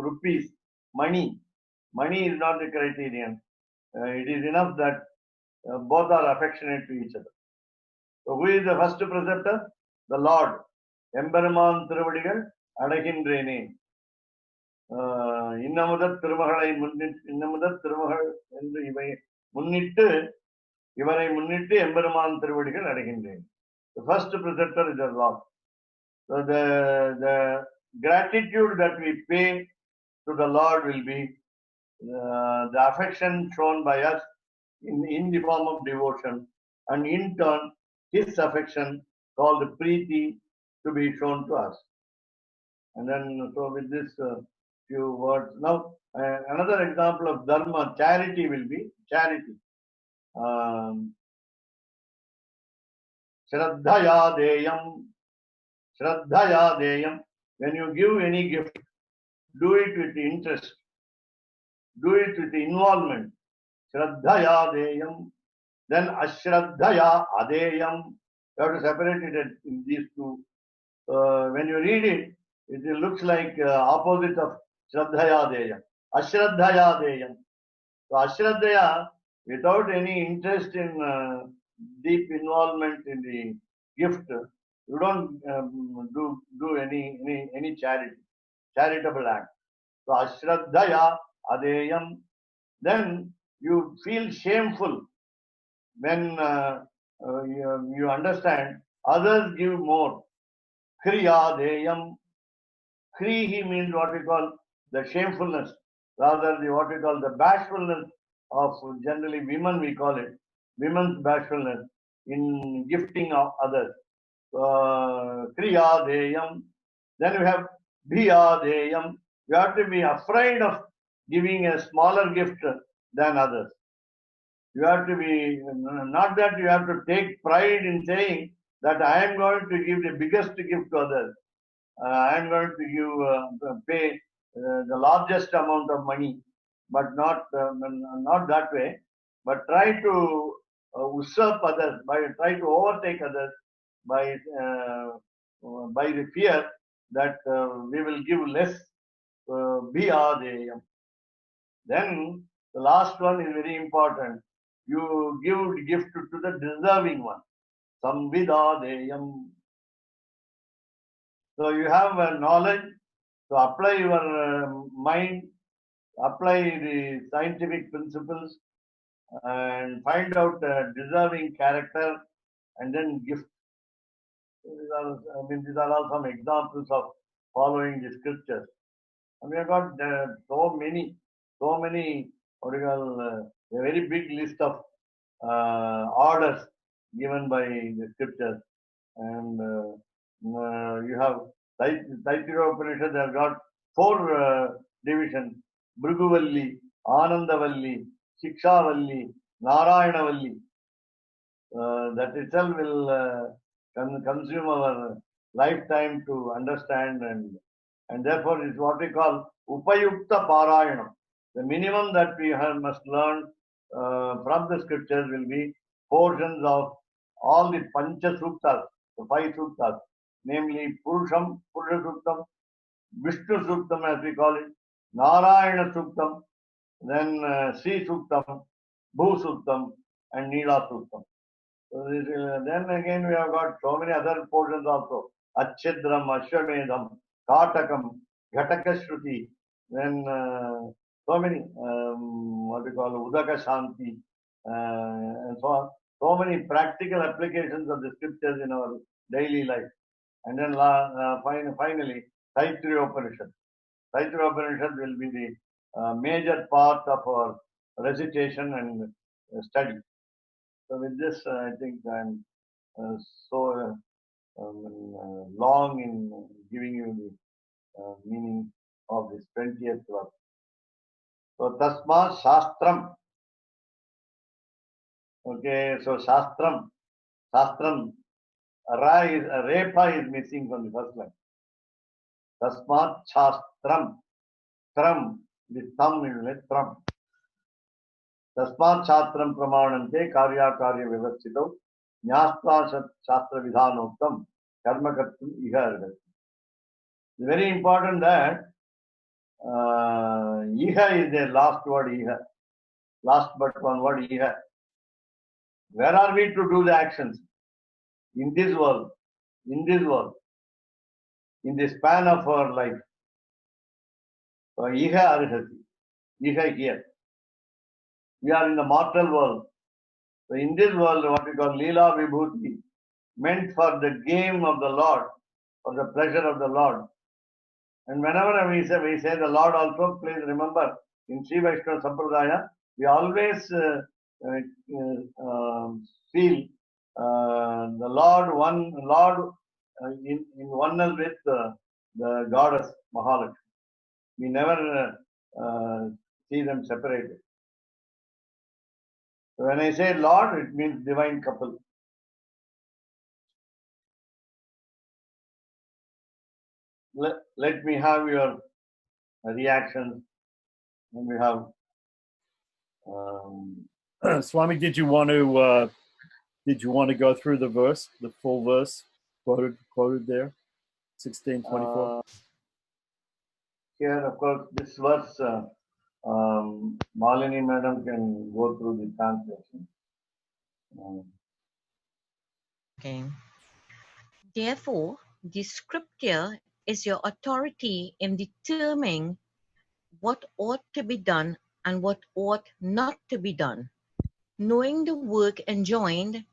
rupees. Money. Money is not the criterion. It is enough that both are affectionate to each other. So who is the first preceptor? The Lord. Emberman Thiruvadigal Adagindrane. இன்னமுதற் திருமகளை முன்னிட்டு இன்னமுதற் திருமகள் என்று முன்னிட்டு இவரை முன்னிட்டு எம்பெருமான் திருவடிகள் அடைகின்றேன். The first preceptor is the Lord. So the gratitude that we pay to the Lord will be the affection shown by us in the form of devotion, and in turn his affection called preeti to be shown to us. And then so with this few words now, another example of dharma, charity, will be charity. Shraddhaya deyam, Shraddhaya deyam. When you give any gift, do it with interest, do it with involvement. Shraddhaya deyam. Then ashraddhaya adeyam. You have to separate it in these two. When you read it, it looks like opposite of shraddhaya deyam. Ashraddhaya deyam. So ashraddhaya, without any interest in deep involvement in the gift, you don't do any charitable act. So ashraddhaya adeyam. Then you feel shameful when you understand others give more. Kriya deyam. Krihi means what we call the shamefulness, rather what we call the bashfulness of generally women, we call it women's bashfulness in gifting of others. Kriya deyam. Then we have bhiya deyam. You have to be afraid of giving a smaller gift than others. You have to be, not that you have to take pride in saying that I am going to give the biggest gift to others. I am going to give, pay the largest amount of money, but not that way. But try to usurp others, try to overtake others by the fear that we will give less. Bhiyadeyam. Then the last one is very important. You give gift to the deserving one. Samvidadeyam. So you have knowledge, so apply your mind, apply the scientific principles, and find out deserving character, and then gift. These are all some examples of following the scriptures. And we have got so many, what do you call, a very big list of orders given by the scriptures. And you have Taittiriya Upanishad has got 4 divisions: Bhriguvalli, Anandavalli, Shikshavalli, Narayanvalli. That itself will consume our lifetime to understand, and therefore is what we call Upayukta Parayanam. The minimum that we must learn from the scriptures will be portions of all the Pancha Suktas, the 5 Suktas, namely Purusham, Purusha Suktam, Vishnu Suktam as we call it, Narayana Suktam, then Sri Suktam, Bhu Suktam, and Nila Suktam. So then again we have got so many other portions also: Achchidram, Ashwamedham, Katakam, Ghatakashruti, then so many what we call Udaka Shanti, and so on. So many practical applications of the scriptures in our daily life. And then finally, Taittiriya Upanishad. Taittiriya Upanishad will be the major part of our recitation and study. So with this, I think I'm so long in giving you the meaning of this 20th verse. So Tasma Shastram. Okay, so Shastram, Repa is missing from the first line. Tasmat Shastram. Tram, the thumb is like tram. Tasmat Shastram Pramanante Karya Karya Vivastito Nyastva Shastra Vidhanoktam Karma Kartum Iha. It's very important that Iha is the last word, Iha. Last but one word, Iha. Where are we to do the actions? In this world, in the span of our life. Iha arhati. Iha here. We are in the mortal world. So in this world, what we call Leela Vibhuti, meant for the game of the Lord, for the pleasure of the Lord. And whenever we say the Lord also, please remember, in Sri Vaishnava Sampradaya, we always feel the Lord in oneness with the goddess Mahalakshmi. We never see them separated. So when I say Lord, it means divine couple. Let me have your reactions when we have. Swami, did you want to go through the verse, the full verse quoted there, 16:24? Here, of course, this verse, Malini madam can go through the translation. Okay. Therefore, the scripture is your authority in determining what ought to be done and what ought not to be done. Knowing the work enjoined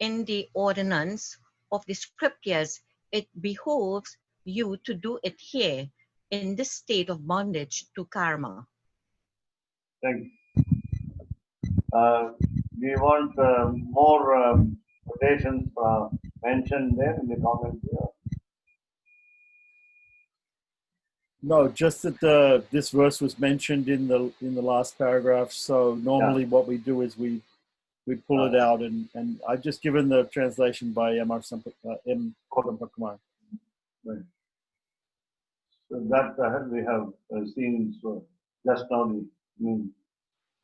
in the ordinance of the scriptures, it behoves you to do it here in this state of bondage to karma. Thank you. We want more quotations mentioned there in the comment here. No, just that this verse was mentioned in the last paragraph. So normally what we do is we pull it out, and I've just given the translation by M.R. M. Sampakumar. Right. So that we have seen just now.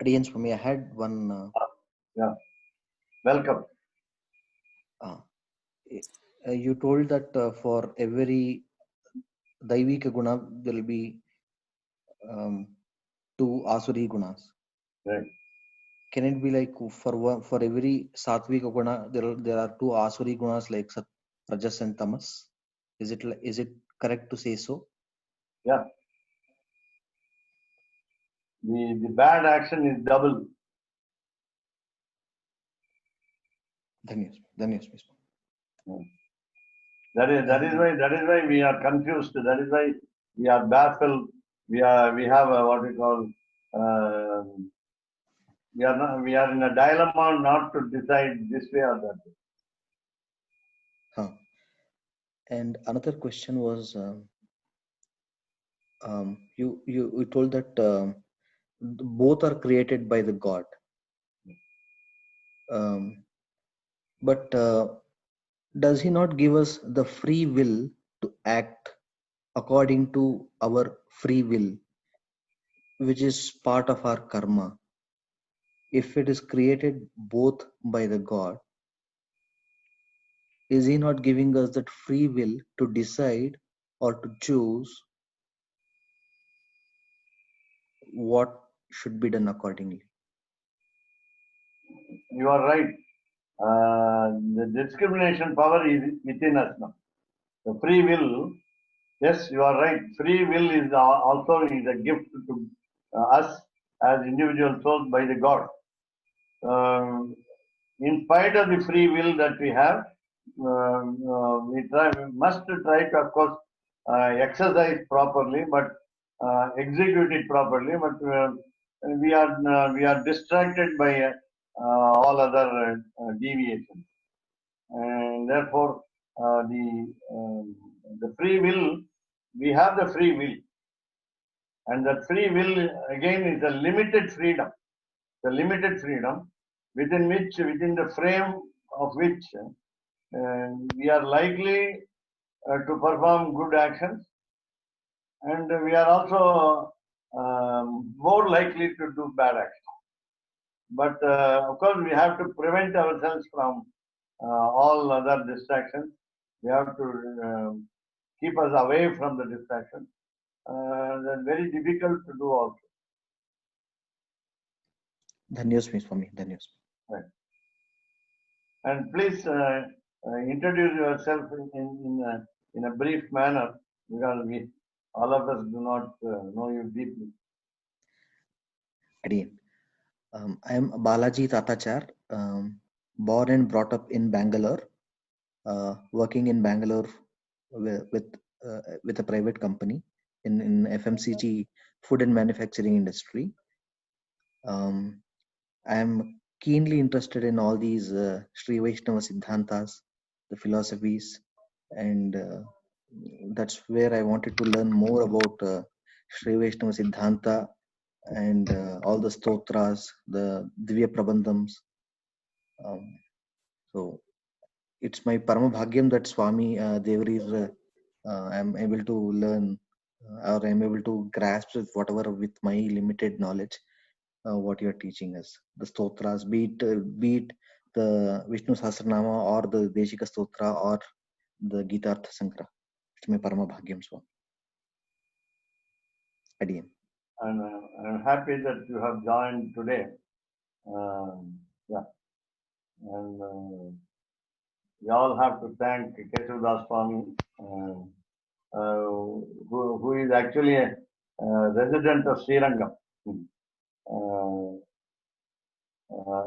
Adiyan Swami, I had one. Yeah. Welcome. You told that for every Daivika guna, there will be 2 Asuri gunas. Right. Can it be like for every Satvika guna, there are 2 Asuri gunas like Rajas and Tamas? Is it correct to say so? Yeah. The bad action is double. Dhanyas. That is why we are confused. That is why we are baffled. We have what we call we are in a dilemma not to decide this way or that way. And another question was you told that both are created by the God. But does he not give us the free will to act according to our free will, which is part of our karma? If it is created both by the God, is he not giving us that free will to decide or to choose what should be done accordingly? You are right. The discrimination power is within us now. The free will, yes, you are right. Free will is also is a gift to us as individual souls by the God. In spite of the free will that we have, we must try to, of course, exercise properly, but execute it properly. But we are distracted by all other deviations, and therefore the free will, we have the free will, and that free will again is a limited freedom. The limited freedom within the frame of which we are likely to perform good actions, and we are also more likely to do bad actions. But of course, we have to prevent ourselves from all other distractions. We have to keep us away from the distractions. That's very difficult to do also. Dhanyas Swami, Dhanyas. Right. And please introduce yourself in a brief manner, because All of us do not know you deeply. Again, I am Balaji Tatachar, born and brought up in Bangalore, working in Bangalore with a private company in FMCG, food and manufacturing industry. I am keenly interested in all these Sri Vaishnava Siddhantas, the philosophies, and that's where I wanted to learn more about Sri Vaishnava Siddhanta and all the stotras, the Divya Prabandhams. So it's my Parama Bhagyam that Swami Devarir I'm able to learn or I'm able to grasp with whatever with my limited knowledge what you're teaching us. The stotras, be it the Vishnu Sahasranama or the Deshika Stotra or the Gita Artha Sangra. It's my Parama Bhagyam, Swami. Adiyan. And I'm happy that you have joined today. Yeah. And we all have to thank Keshavdas Swami, who is actually a resident of Srirangam.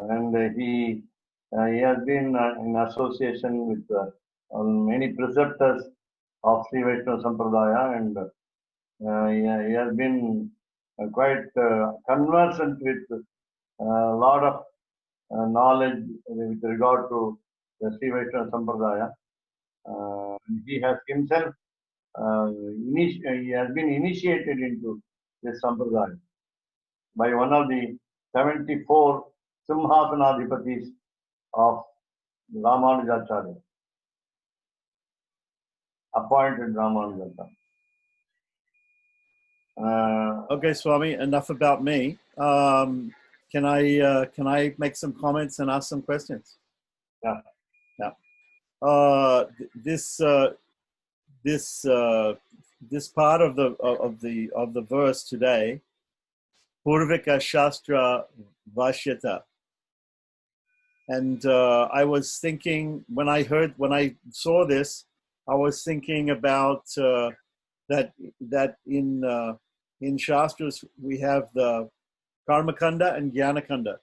And he has been in association with many preceptors of Sri Vaishnava Sampradaya, and he has been quite conversant with a lot of knowledge with regard to the Sri Vaishnava Sampradaya. He has himself he has been initiated into this Sampradaya by one of the 74 Simhasanadhipatis of Ramanujacharya, appointed Ramanujacharya. Okay, Swami, enough about me. Can I make some comments and ask some questions? Yeah. This part of the verse today, Purvika Shastra Vashyata. And I was thinking when I saw this, I was thinking about that in Shastras we have the Karmakanda and Jnanakanda.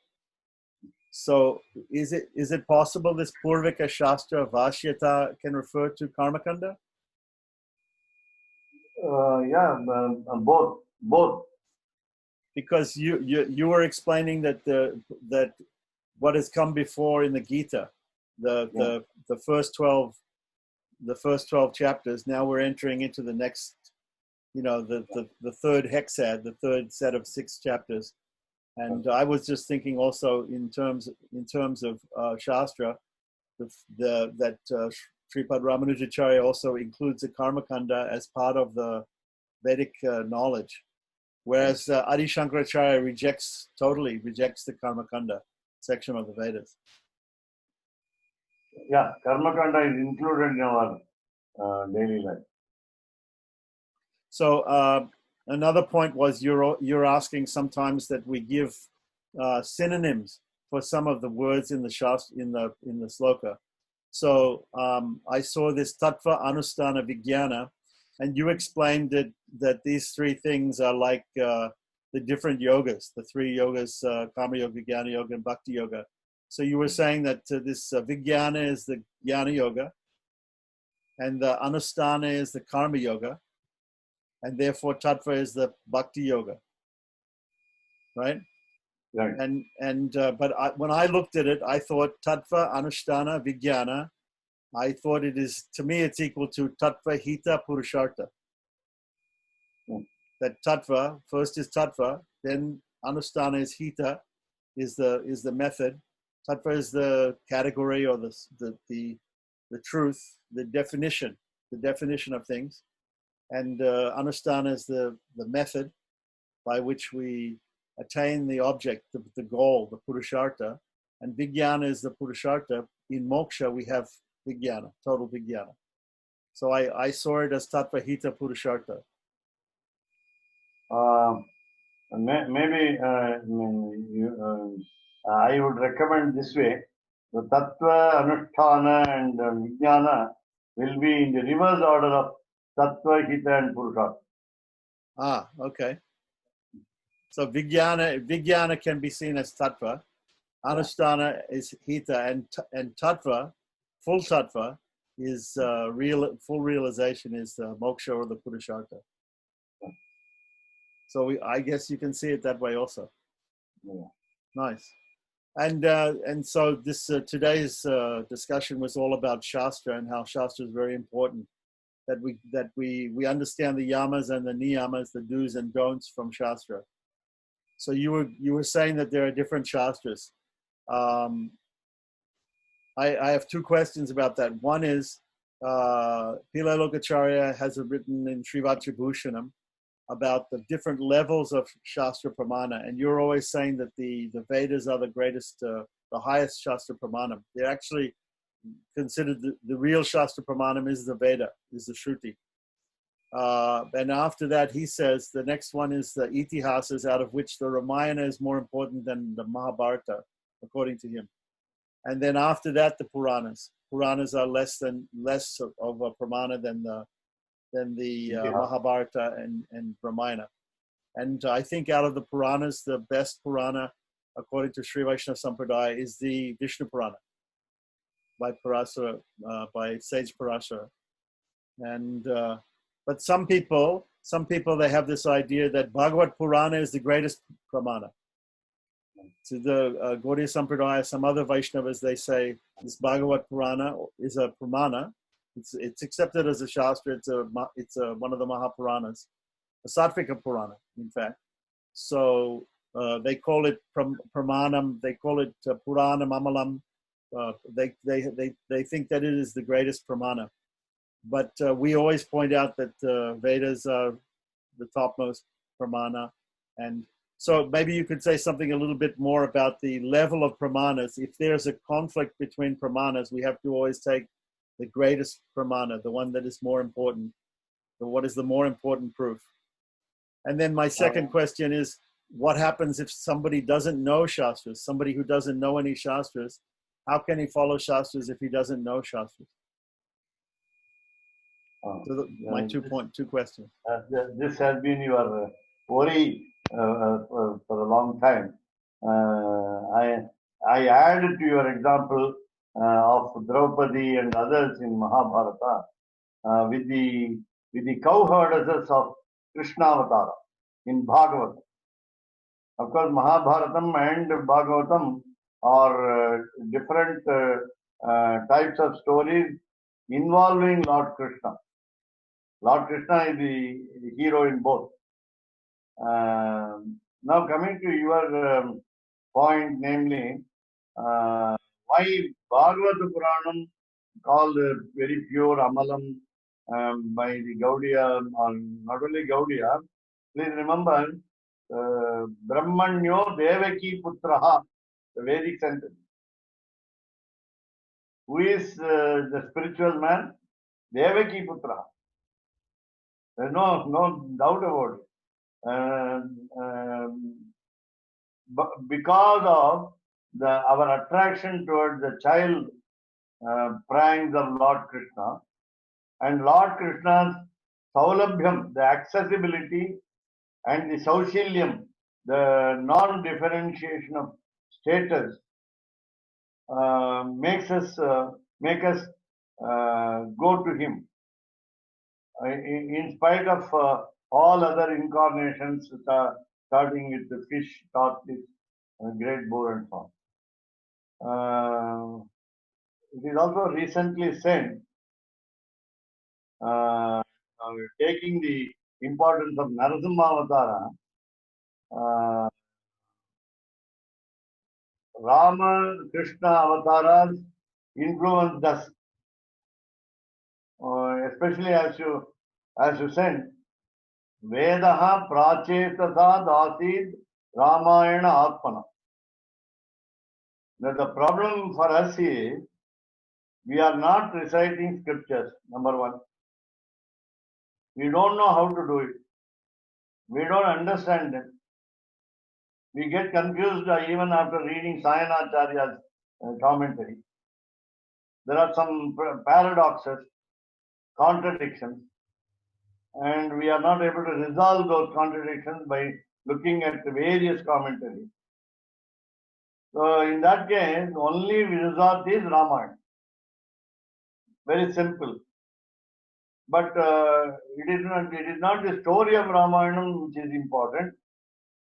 So is it possible this Purvika Shastra Vashyata can refer to Karmakanda? Yeah, both. Because you were explaining that what has come before in the Gita, the first 12 chapters. Now we're entering into the next, the third hexad, the third set of 6 chapters. And I was just thinking also in terms of Shastra, that Sripad Ramanujacharya also includes the Karmakanda as part of the Vedic knowledge, whereas Adi Shankaracharya totally rejects the Karmakanda section of the Vedas. Yeah, Karmakanda is included in our daily life. So another point was you're asking sometimes that we give synonyms for some of the words in the Shastra, in the sloka. So I saw this Tattva Anusthana Vijnana, and you explained that these 3 things are like the different yogas, the 3 yogas, Kama Yoga, Jnana Yoga, and Bhakti Yoga. So you were saying that this Vijnana is the Jnana Yoga, and the Anusthana is the Karma Yoga, and therefore Tattva is the Bhakti Yoga, right? Right. But when I looked at it, I thought Tattva, Anusthana, Vijnana, I thought to me it's equal to Tattva, Hita, Purushartha. That Tattva, first is Tattva, then Anusthana is Hita, is the method. Tattva is the category or the truth, the definition of things. And Anusthana is the method by which we attain the object, the goal, the Purushartha. And Vijnana is the Purushartha. In Moksha, we have Vijnana, total Vijnana. So I saw it as Tattva, Hita, Purushartha. Maybe I would recommend this way. The Tattva, Anusthana and Vijnana will be in the reverse order of Tattva, Hita and Purushartha. Ah, okay. So Vijnana can be seen as tattva. Anusthana is hita, and tattva, full tattva, is full realization is moksha or the Purushartha. So I guess you can see it that way also. Yeah. Nice. And so this today's discussion was all about Shastra and how Shastra is very important. That we understand the yamas and the niyamas, the do's and don'ts from Shastra. So you were saying that there are different Shastras. I have two questions about that. One is Pillai Lokacharya has written in Srivatribhushanam about the different levels of Shastra Pramana, and you're always saying that the Vedas are the greatest, the highest Shastra Pramanam. They're actually considered the real Shastra Pramanam is the Veda, is the Shruti. And after that, he says the next one is the Itihasas, out of which the Ramayana is more important than the Mahabharata, according to him. And then after that, the Puranas. Puranas are less of a Pramana than the Mahabharata and Ramayana. And I think out of the Puranas, the best Purana, according to Sri Vaishnava Sampradaya, is the Vishnu Purana by Parasara, by Sage Parasara. And but some people they have this idea that Bhagavad Purana is the greatest Pramana. To the Gaudiya Sampradaya, some other Vaishnavas, they say this Bhagavad Purana is a Pramana. It's accepted as a Shastra. It's one of the Mahapuranas, a Sattvika Purana, in fact. So they call it Pramanam. They call it Puranam Amalam. They think that it is the greatest Pramana. But we always point out that Vedas are the topmost Pramana. And so maybe you could say something a little bit more about the level of Pramanas. If there's a conflict between Pramanas, we have to always take the greatest Pramana, the one that is more important. So what is the more important proof? And then my second question is, what happens if somebody doesn't know Shastras, somebody who doesn't know any Shastras? How can he follow Shastras if he doesn't know Shastras? So my two questions. This has been your worry for a long time. I added to your example of Draupadi and others in Mahabharata with the cowherdesses of Krishna Avatara in Bhagavatam. Of course, Mahabharatam and Bhagavatam are different types of stories involving Lord Krishna. Lord Krishna is the hero in both. Now coming to your point, namely, why Bhagavata Puranam called very pure Amalam by the Gaudiya, or not only Gaudiya, please remember, Brahmanyo Devaki Putraha, the Vedic sentence. Who is the spiritual man? Devaki Putraha. There's no doubt about it. But because of our attraction towards the child pranks of Lord Krishna and Lord Krishna's saulabhyam, the accessibility, and the saushiliyam, the non-differentiation of status, make us go to him. In spite of all other incarnations, starting with the fish, tortoise, great boar, and so on. It is also recently said, taking the importance of Narasimha Avatara, Rama, Krishna Avataras influenced us. Especially as you said, Vedaha Prachetasa Dasid Ramayana Atmana. Now the problem for us is we are not reciting scriptures, number one. We don't know how to do it. We don't understand them. We get confused even after reading Sayanacharya's commentary. There are some paradoxes, contradictions. and we are not able to resolve those contradictions by looking at the various commentaries. So in that case, only resort is Ramayana. Very simple. But it is not the story of Ramayana which is important.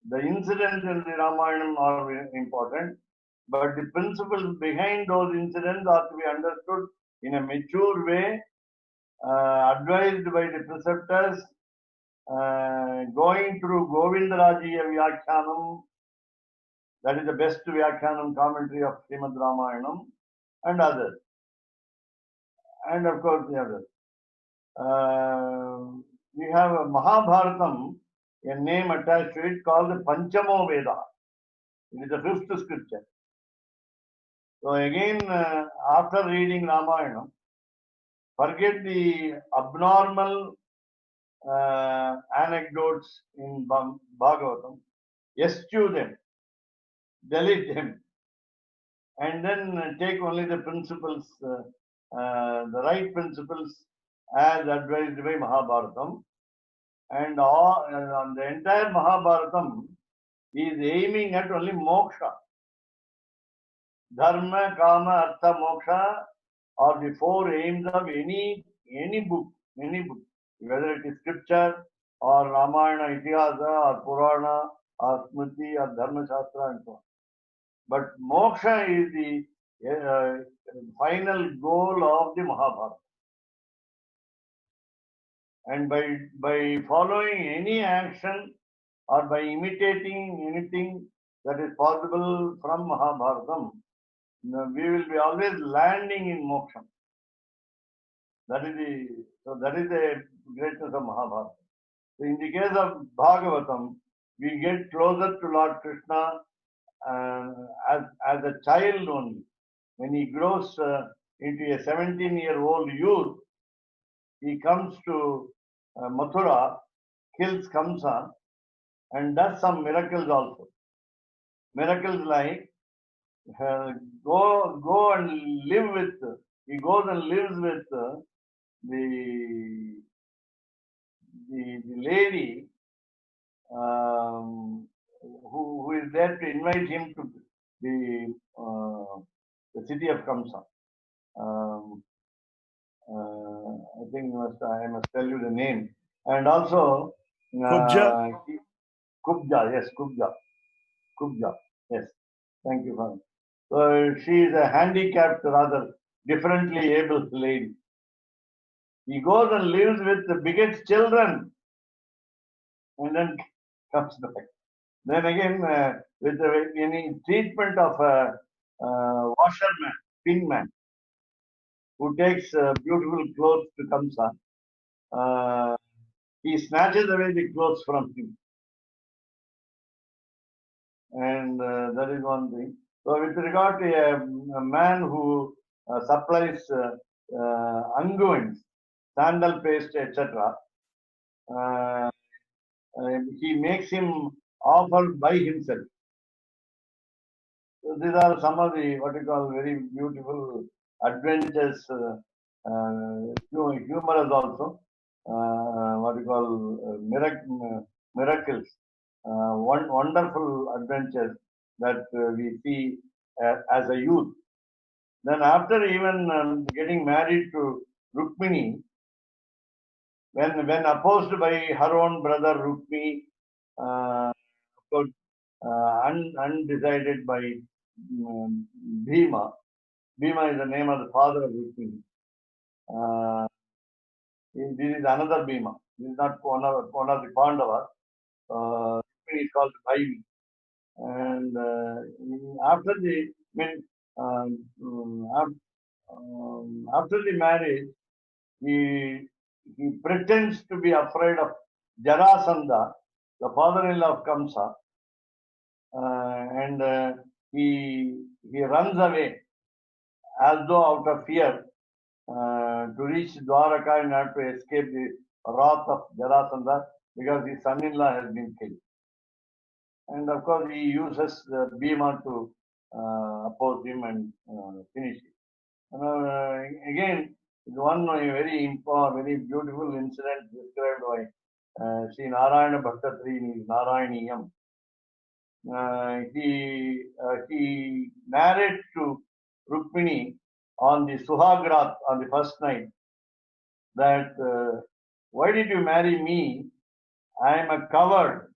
The incidents in the Ramayana are important, but the principles behind those incidents are to be understood in a mature way, advised by the preceptors, going through Govindarajiya Vyakyanam, that is the best Vyakyanam commentary of Srimad Ramayanam, and others. And of course the others. We have a Mahabharatam, a name attached to it called the Panchamo Veda. It is the fifth scripture. So again, after reading Ramayana, forget the abnormal anecdotes in Bhagavatam, eschew them, delete them, and then take only the principles, the right principles as advised by Mahabharatam. And the entire Mahabharatam is aiming at only moksha. Dharma, Kama, Artha, Moksha are the four aims of any book, whether it is scripture or Ramayana, Itihasa, or Purana, or Smriti, or Dharma Shastra, and so on. But moksha is the final goal of the Mahabharata. And by following any action or by imitating anything that is possible from Mahabharatam, we will be always landing in moksha. That is the greatness of Mahabharata. So in the case of Bhagavatam, we get closer to Lord Krishna as a child only. When he grows into a 17-year-old youth, he comes to Mathura, kills Kamsa, and does some miracles also. Miracles like go and live with. He goes and lives with the lady who is there to invite him to the city of Kamsa. I think I must tell you the name. And also Kubja? Kubja, yes, Kubja, yes. Thank you, Father. So she is a handicapped, rather differently able lady. He goes and lives with the biggest children and then comes back. Then again, with any treatment of a washerman, pinman, who takes beautiful clothes to Kamsa, he snatches away the clothes from him. And that is one thing. So with regard to a man who supplies unguents, sandal paste, etc., he makes him offer by himself. So these are some of the what you call very beautiful adventures, humorous also, what you call miracles, wonderful adventures that we see as a youth. Then after even getting married to Rukmini, when opposed by her own brother Rukmi, of course, undecided by Bhima. Bhima is the name of the father of Rukmini. This is another Bhima. This is not one of the Pandavas. Rukmini is called Bhaivi. And after the marriage, he pretends to be afraid of Jarasandha, the father-in-law of Kamsa, and he runs away as though out of fear to reach Dwaraka in order to escape the wrath of Jarasandha because his son-in-law has been killed. And of course, he uses Bhima to oppose him and finish it. Again, is one very important, very beautiful incident described by Sri Narayana Bhattatri in his Narayaniyam. He narrates to Rukmini on the Suhagrat, on the first night, that why did you marry me? I am a coward.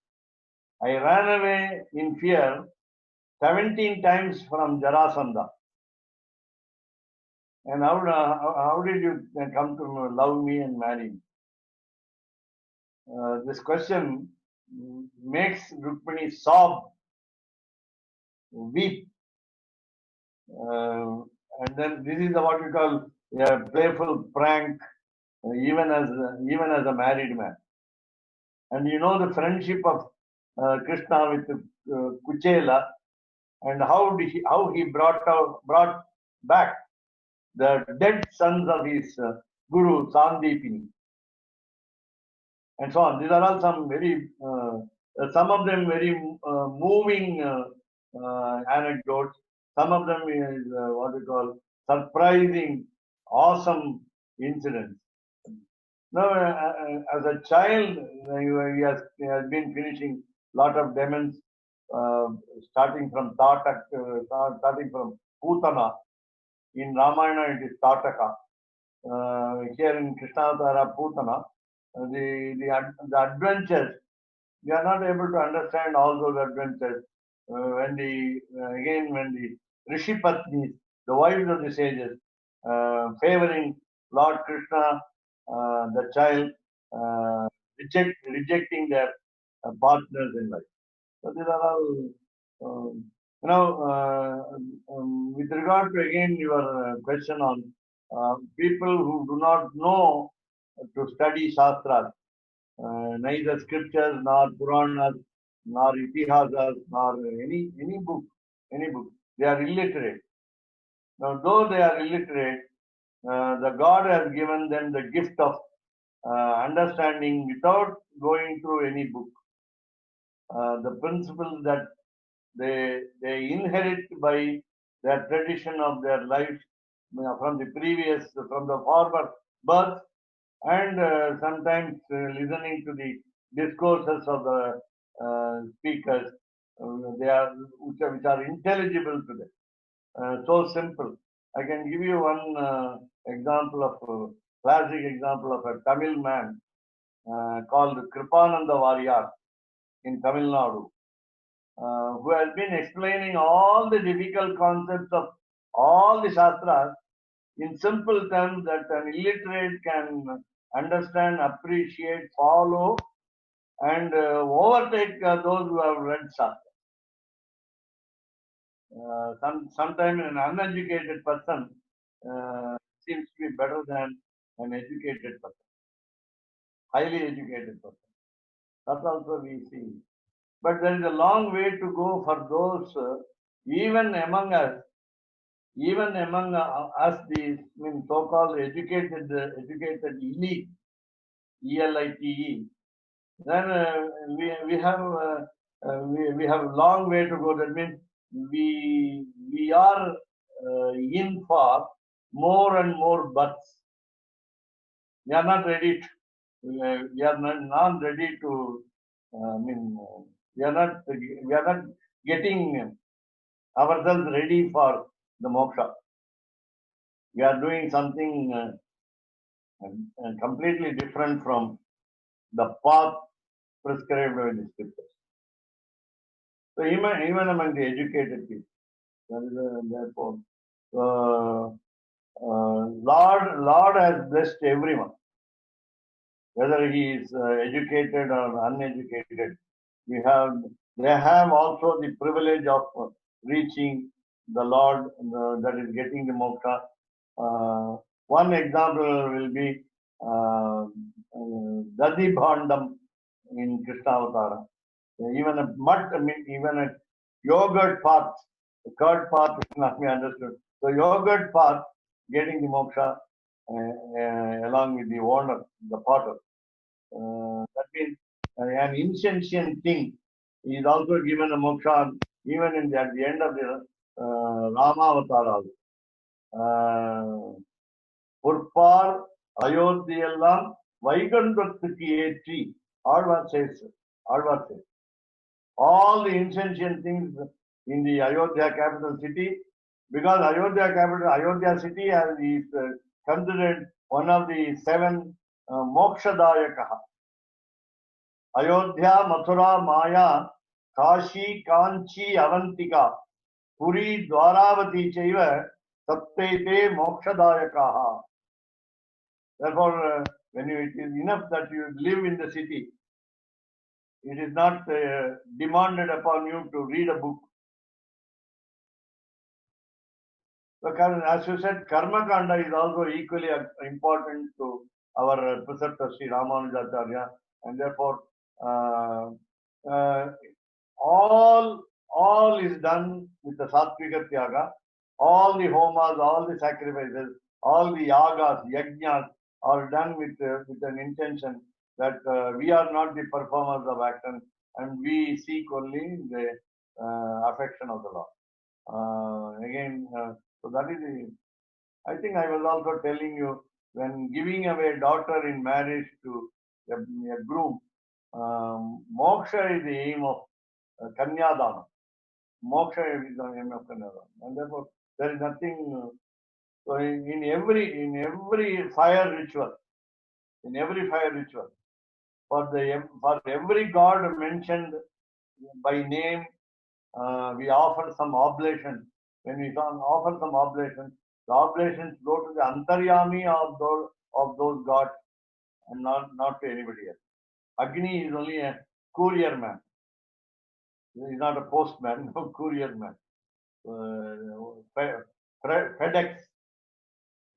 I ran away in fear 17 times from Jarasandha. And how did you come to love me and marry me? This question makes Rukmini sob, weep. And then this is what we call a playful prank, even as a married man. And you know the friendship of Krishna with Kuchela, and how he brought back the dead sons of his guru Sandipini, and so on. These are all some very some of them very moving anecdotes. Some of them is what we call surprising, awesome incidents. Now, as a child, he has been finishing lot of demons, starting from starting from Putana. In Ramayana, it is Tataka. Here in Krishnavatara, Putana, the adventures, we are not able to understand all those adventures. When the Rishi Patnis, the wives of the sages, favoring Lord Krishna, the child, rejecting their partners in life. So these are all, with regard to again your question on people who do not know to study Shastras, neither scriptures nor Puranas nor Itihasas nor any book, they are illiterate. Now, though they are illiterate, the God has given them the gift of understanding without going through any book. The principles that they inherit by their tradition of their life from the former birth, and sometimes listening to the discourses of the speakers, which are intelligible to them. So simple. I can give you one example of classic example of a Tamil man called Kripananda Variyar in Tamil Nadu, who has been explaining all the difficult concepts of all the Shastras in simple terms that an illiterate can understand, appreciate, follow, and overtake those who have read Shastra. Sometimes an uneducated person seems to be better than an educated person, highly educated person. That also we see. But there is a long way to go for those, even among us, these so-called educated elite, ELITE. Then we have a long way to go. That means we are in for more and more births. We are not ready. We are not ready to. We are not getting ourselves ready for the moksha. We are doing something completely different from the path prescribed by the scriptures. So even among the educated people, therefore, Lord has blessed everyone, whether he is educated or uneducated. They have also the privilege of reaching the Lord, that is getting the moksha. One example will be Dadi Bhandam in Krishnavatara. Even a yogurt path, the curd path is not be understood. So yogurt path getting the moksha along with the owner, the potter. That means an insentient thing is also given a moksha even at the end of the Rama Avatar. பொற்பார் அயோத்தியெல்லாம் வைகுண்டத்துக்கு ஏற்றி Alvar says. All the insentient things in the Ayodhya capital city, because Ayodhya city is considered one of the 7 mokshadayakaha. Ayodhya, Mathura, Maya, Kashi, Kanchi, Avantika, Puri, Dwaravati chaiva sattete mokshadayakaha. Therefore, when it is enough that you live in the city, it is not demanded upon you to read a book. Because as you said, Karma Kanda is also equally important to our preceptor Sri Ramanujacharya, and therefore all is done with the Sattvika Tyaga. All the homas, all the sacrifices, all the yagas, yajnas are done with an intention that we are not the performers of action and we seek only the affection of the Lord. So that is I think I was also telling you, when giving away a daughter in marriage to a groom, moksha is the aim of Kanyadana. Moksha is the aim of Kanyadana. And therefore, there is nothing. So in every fire ritual, for every god mentioned by name, we offer some oblation. When we offer some oblation, the oblations go to the Antaryami of those gods and not to anybody else. Agni is only a courier man. He is not a postman, no courier man. FedEx.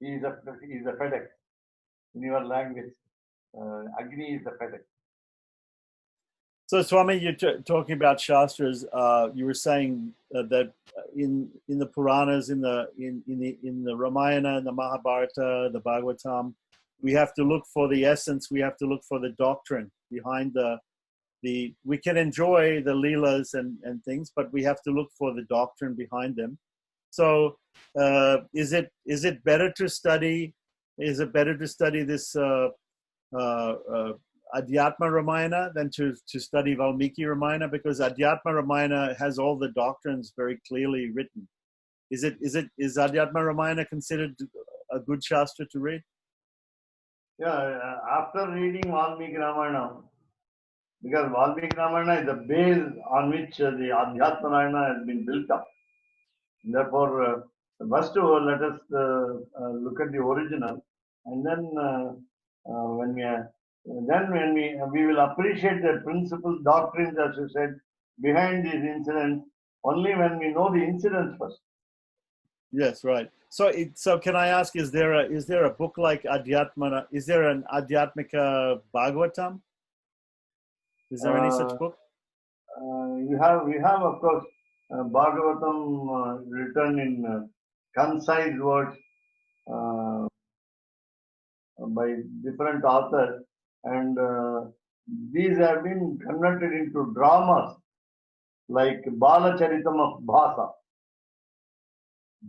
He is a FedEx. In your language, Agni is the FedEx. So, Swami, you're talking about Shastras. You were saying that in the Puranas, in the Ramayana, the Mahabharata, the Bhagavatam, we have to look for the essence. We have to look for the doctrine behind the. We can enjoy the leelas and things, but we have to look for the doctrine behind them. So, is it better to study? Is it better to study this? Adhyatma Ramayana than to study Valmiki Ramayana, because Adhyatma Ramayana has all the doctrines very clearly written. Is Adhyatma Ramayana considered a good shastra to read? Yeah, after reading Valmiki Ramayana, because Valmiki Ramayana is the base on which the Adhyatma Ramayana has been built up. Therefore, first of all, let us look at the original, and then when we will appreciate the principal doctrines, as you said, behind these incidents, only when we know the incidents first. Yes, right. So can I ask, is there a book like Adhyatma? Is there an Adhyatmika Bhagavatam? Is there any such book? We have of course Bhagavatam written in concise words by different authors, and these have been converted into dramas like Balacharitam of Bhasa.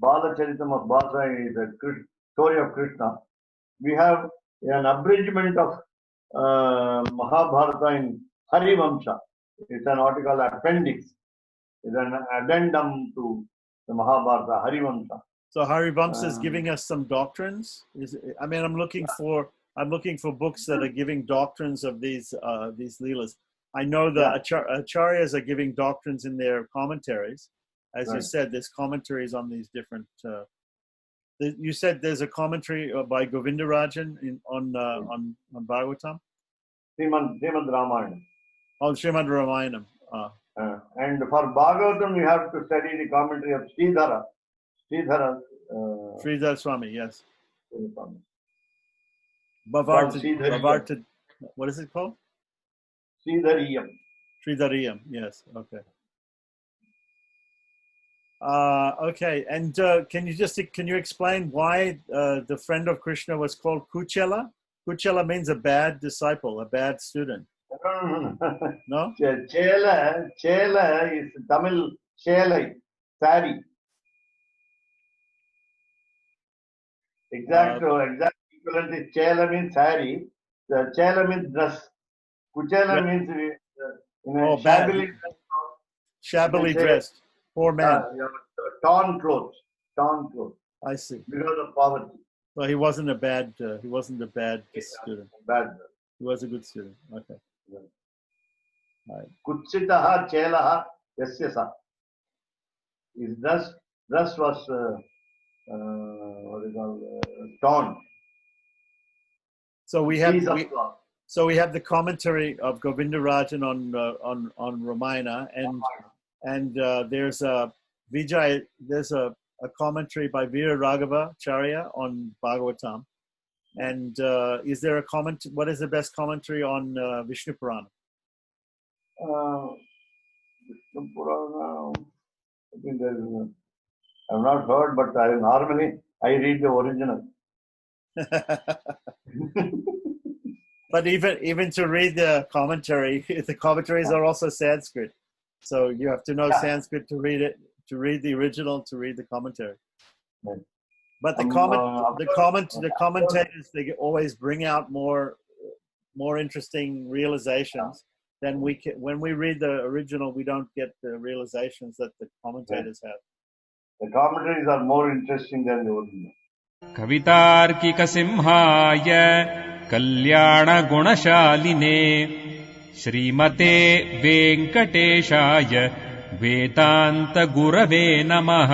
Balacharitam of Bhasa is a story of Krishna. We have an abridgment of Mahabharata in Harivamsha. It's an article appendix. It's an addendum to the Mahabharata, Harivamsha. So Harivamsa is giving us some doctrines. I'm looking for books that are giving doctrines of these leelas. I know the acharyas are giving doctrines in their commentaries. As you said, there's commentaries on these different. You said there's a commentary by Govindarajan on Bhagavatam. Srimad Ramayana. Oh, Srimad Ramayana. And for Bhagavatam, you have to study the commentary of Sridhara. Sridhar Swami, yes. Bhavarta. What is it called? Sridhariyam, yes. Okay. Okay, and can you explain why the friend of Krishna was called Kuchela? Kuchela means a bad disciple, a bad student. No? Chela is Tamil Chelai, sari. Exact equivalent is Chela means saree. The Chela means dress. Kuchela means in a Oh, bad. shabbily dressed. Shabbily You can say, dressed. Poor man. torn clothes. Torn clothes I see. because of poverty. So he wasn't a bad student. Bad. He was a good student. Okay. Kutsitaha Chelaha Yasya sa. His dress was what is called torn. So we Piece of have cloth. so we have the commentary of Govindarajan on Ramayana, and there's a Vijay. There's a commentary by Veera Raghava Charya on Bhagavatam. And is there a comment? What is the best commentary on Vishnu Purana? Vishnu Purana, I think there is. I've not heard, but normally I read the original. But even to read the commentary, the commentaries are also Sanskrit, so you have to know Sanskrit to read it, to read the original, to read the commentary. Right. But the commentators, they always bring out more interesting realizations than we can. When we read the original, we don't get the realizations that the commentators have. The commentaries are more interesting than the original. कवितार्किकसिंहाय कल्याणगुणशालिने श्रीमते वेङ्कटेशाय वेदान्तगुरवे नमः।